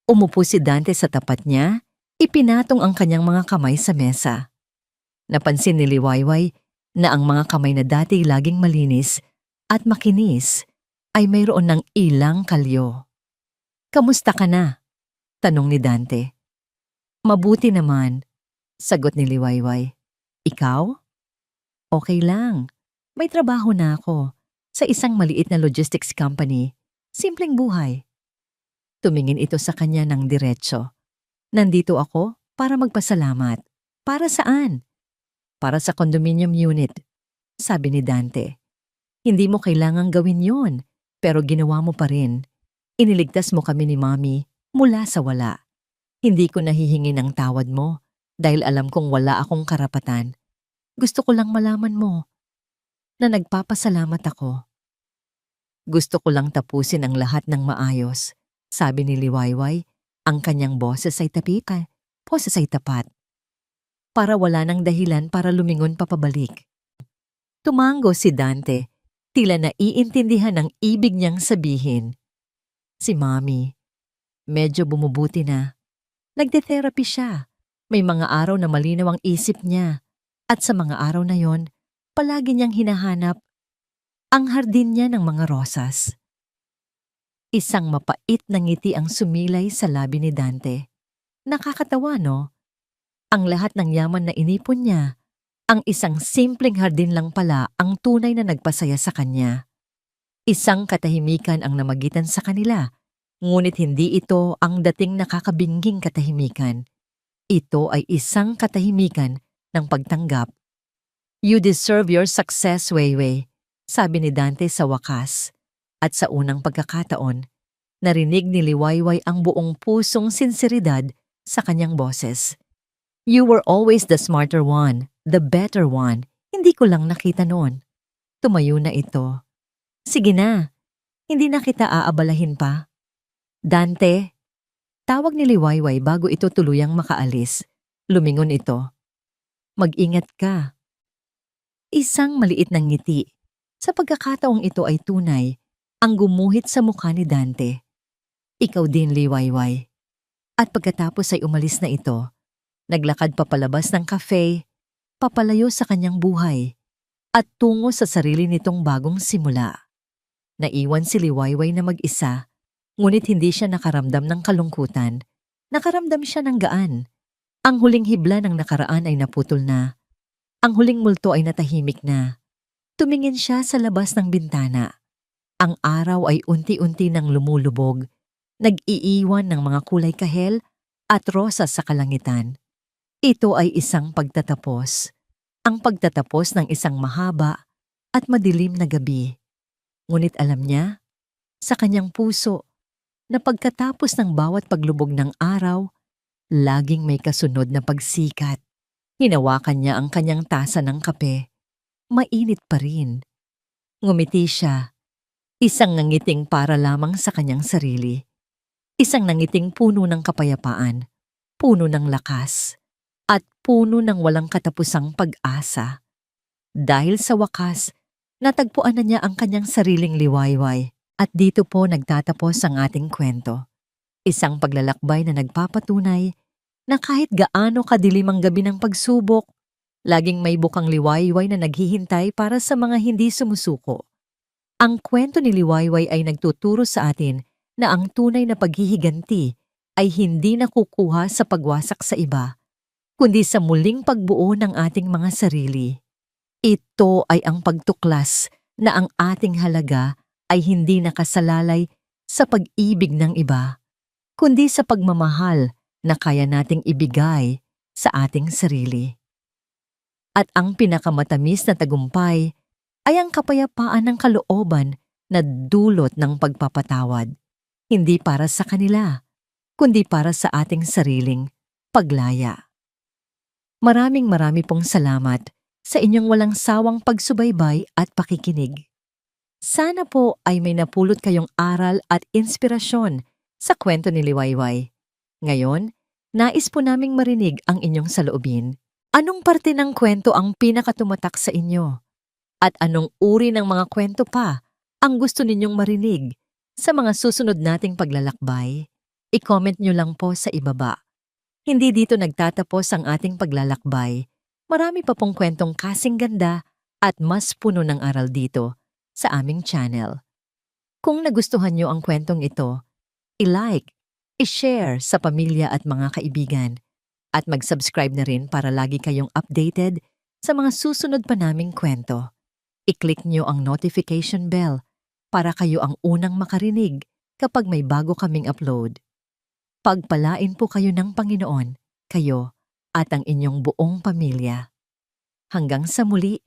Umupo si Dante sa tapat niya, ipinatong ang kanyang mga kamay sa mesa. Napansin ni Liwayway na ang mga kamay na dati laging malinis at makinis ay mayroon ng ilang kalyo. Kamusta ka na? Tanong ni Dante. Mabuti naman, sagot ni Liwayway. Ikaw? Okay lang. May trabaho na ako sa isang maliit na logistics company. Simpleng buhay. Tumingin ito sa kanya ng diretso. Nandito ako para magpasalamat. Para saan? Para sa condominium unit, sabi ni Dante. Hindi mo kailangang gawin yon, pero ginawa mo pa rin. Iniligtas mo kami ni Mommy mula sa wala. Hindi ko nahihingi ng tawad mo dahil alam kong wala akong karapatan. Gusto ko lang malaman mo na nagpapasalamat ako. Gusto ko lang tapusin ang lahat ng maayos. Sabi ni Liwayway, ang kanyang boses ay tapat. Para wala ng dahilan para lumingon papabalik. Tumango si Dante, tila naiintindihan ang ibig niyang sabihin. Si Mommy, medyo bumubuti na. Nagde-therapy siya. May mga araw na malinaw ang isip niya. At sa mga araw na yon, palagi niyang hinahanap ang hardin niya ng mga rosas. Isang mapait na ngiti ang sumilay sa labi ni Dante. Nakakatawa, no? Ang lahat ng yaman na inipon niya, ang isang simpleng hardin lang pala ang tunay na nagpasaya sa kanya. Isang katahimikan ang namagitan sa kanila, ngunit hindi ito ang dating nakakabingging katahimikan. Ito ay isang katahimikan ng pagtanggap. You deserve your success, Weiwei, sabi ni Dante sa wakas. At sa unang pagkakataon, narinig ni Liwayway ang buong pusong sinseridad sa kanyang boses. You were always the smarter one, the better one. Hindi ko lang nakita noon. Tumayo na ito. Sige na, hindi na kita aabalahin pa. Dante, tawag ni Liwayway bago ito tuluyang makaalis. Lumingon ito. Mag-ingat ka. Isang maliit na ngiti. Sa pagkakataong ito ay tunay, ang gumuhit sa mukha ni Dante. Ikaw din, Liwayway. At pagkatapos ay umalis na ito, naglakad papalabas ng cafe, papalayo sa kanyang buhay, at tungo sa sarili nitong bagong simula. Naiwan si Liwayway na mag-isa, ngunit hindi siya nakaramdam ng kalungkutan. Nakaramdam siya ng gaan. Ang huling hibla ng nakaraan ay naputol na. Ang huling multo ay natahimik na. Tumingin siya sa labas ng bintana. Ang araw ay unti-unti nang lumulubog, nag-iiwan ng mga kulay kahel at rosas sa kalangitan. Ito ay isang pagtatapos, ang pagtatapos ng isang mahaba at madilim na gabi. Ngunit alam niya, sa kanyang puso, na pagkatapos ng bawat paglubog ng araw, laging may kasunod na pagsikat. Hinawakan niya ang kanyang tasa ng kape. Mainit pa rin. Ngumiti siya. Isang nangiting para lamang sa kanyang sarili. Isang nangiting puno ng kapayapaan, puno ng lakas, at puno ng walang katapusang pag-asa. Dahil sa wakas, natagpuan na niya ang kanyang sariling Liwayway. At dito po nagtatapos ang ating kwento. Isang paglalakbay na nagpapatunay na kahit gaano kadilim ang gabi ng pagsubok, laging may bukang Liwayway na naghihintay para sa mga hindi sumusuko. Ang kwento ni Liwayway ay nagtuturo sa atin na ang tunay na paghihiganti ay hindi nakukuha sa pagwasak sa iba, kundi sa muling pagbuo ng ating mga sarili. Ito ay ang pagtuklas na ang ating halaga ay hindi nakasalalay sa pag-ibig ng iba, kundi sa pagmamahal na kaya nating ibigay sa ating sarili. At ang pinakamatamis na tagumpay ay ang kapayapaan ng kalooban na dulot ng pagpapatawad, hindi para sa kanila, kundi para sa ating sariling paglaya. Marami pong salamat sa inyong walang sawang pagsubaybay at pakikinig. Sana po ay may napulot kayong aral at inspirasyon sa kwento ni Liwayway. Ngayon, nais po naming marinig ang inyong saloobin. Anong parte ng kwento ang pinakatumatak sa inyo? At anong uri ng mga kwento pa ang gusto ninyong marinig sa mga susunod nating paglalakbay? I-comment nyo lang po sa ibaba. Hindi dito nagtatapos ang ating paglalakbay. Marami pa pong kwentong kasing ganda at mas puno ng aral dito sa aming channel. Kung nagustuhan nyo ang kwentong ito, i-like, i-share sa pamilya at mga kaibigan, at mag-subscribe na rin para lagi kayong updated sa mga susunod pa naming kwento. I-click nyo ang notification bell para kayo ang unang makarinig kapag may bago kaming upload. Pagpalain po kayo ng Panginoon, kayo at ang inyong buong pamilya. Hanggang sa muli.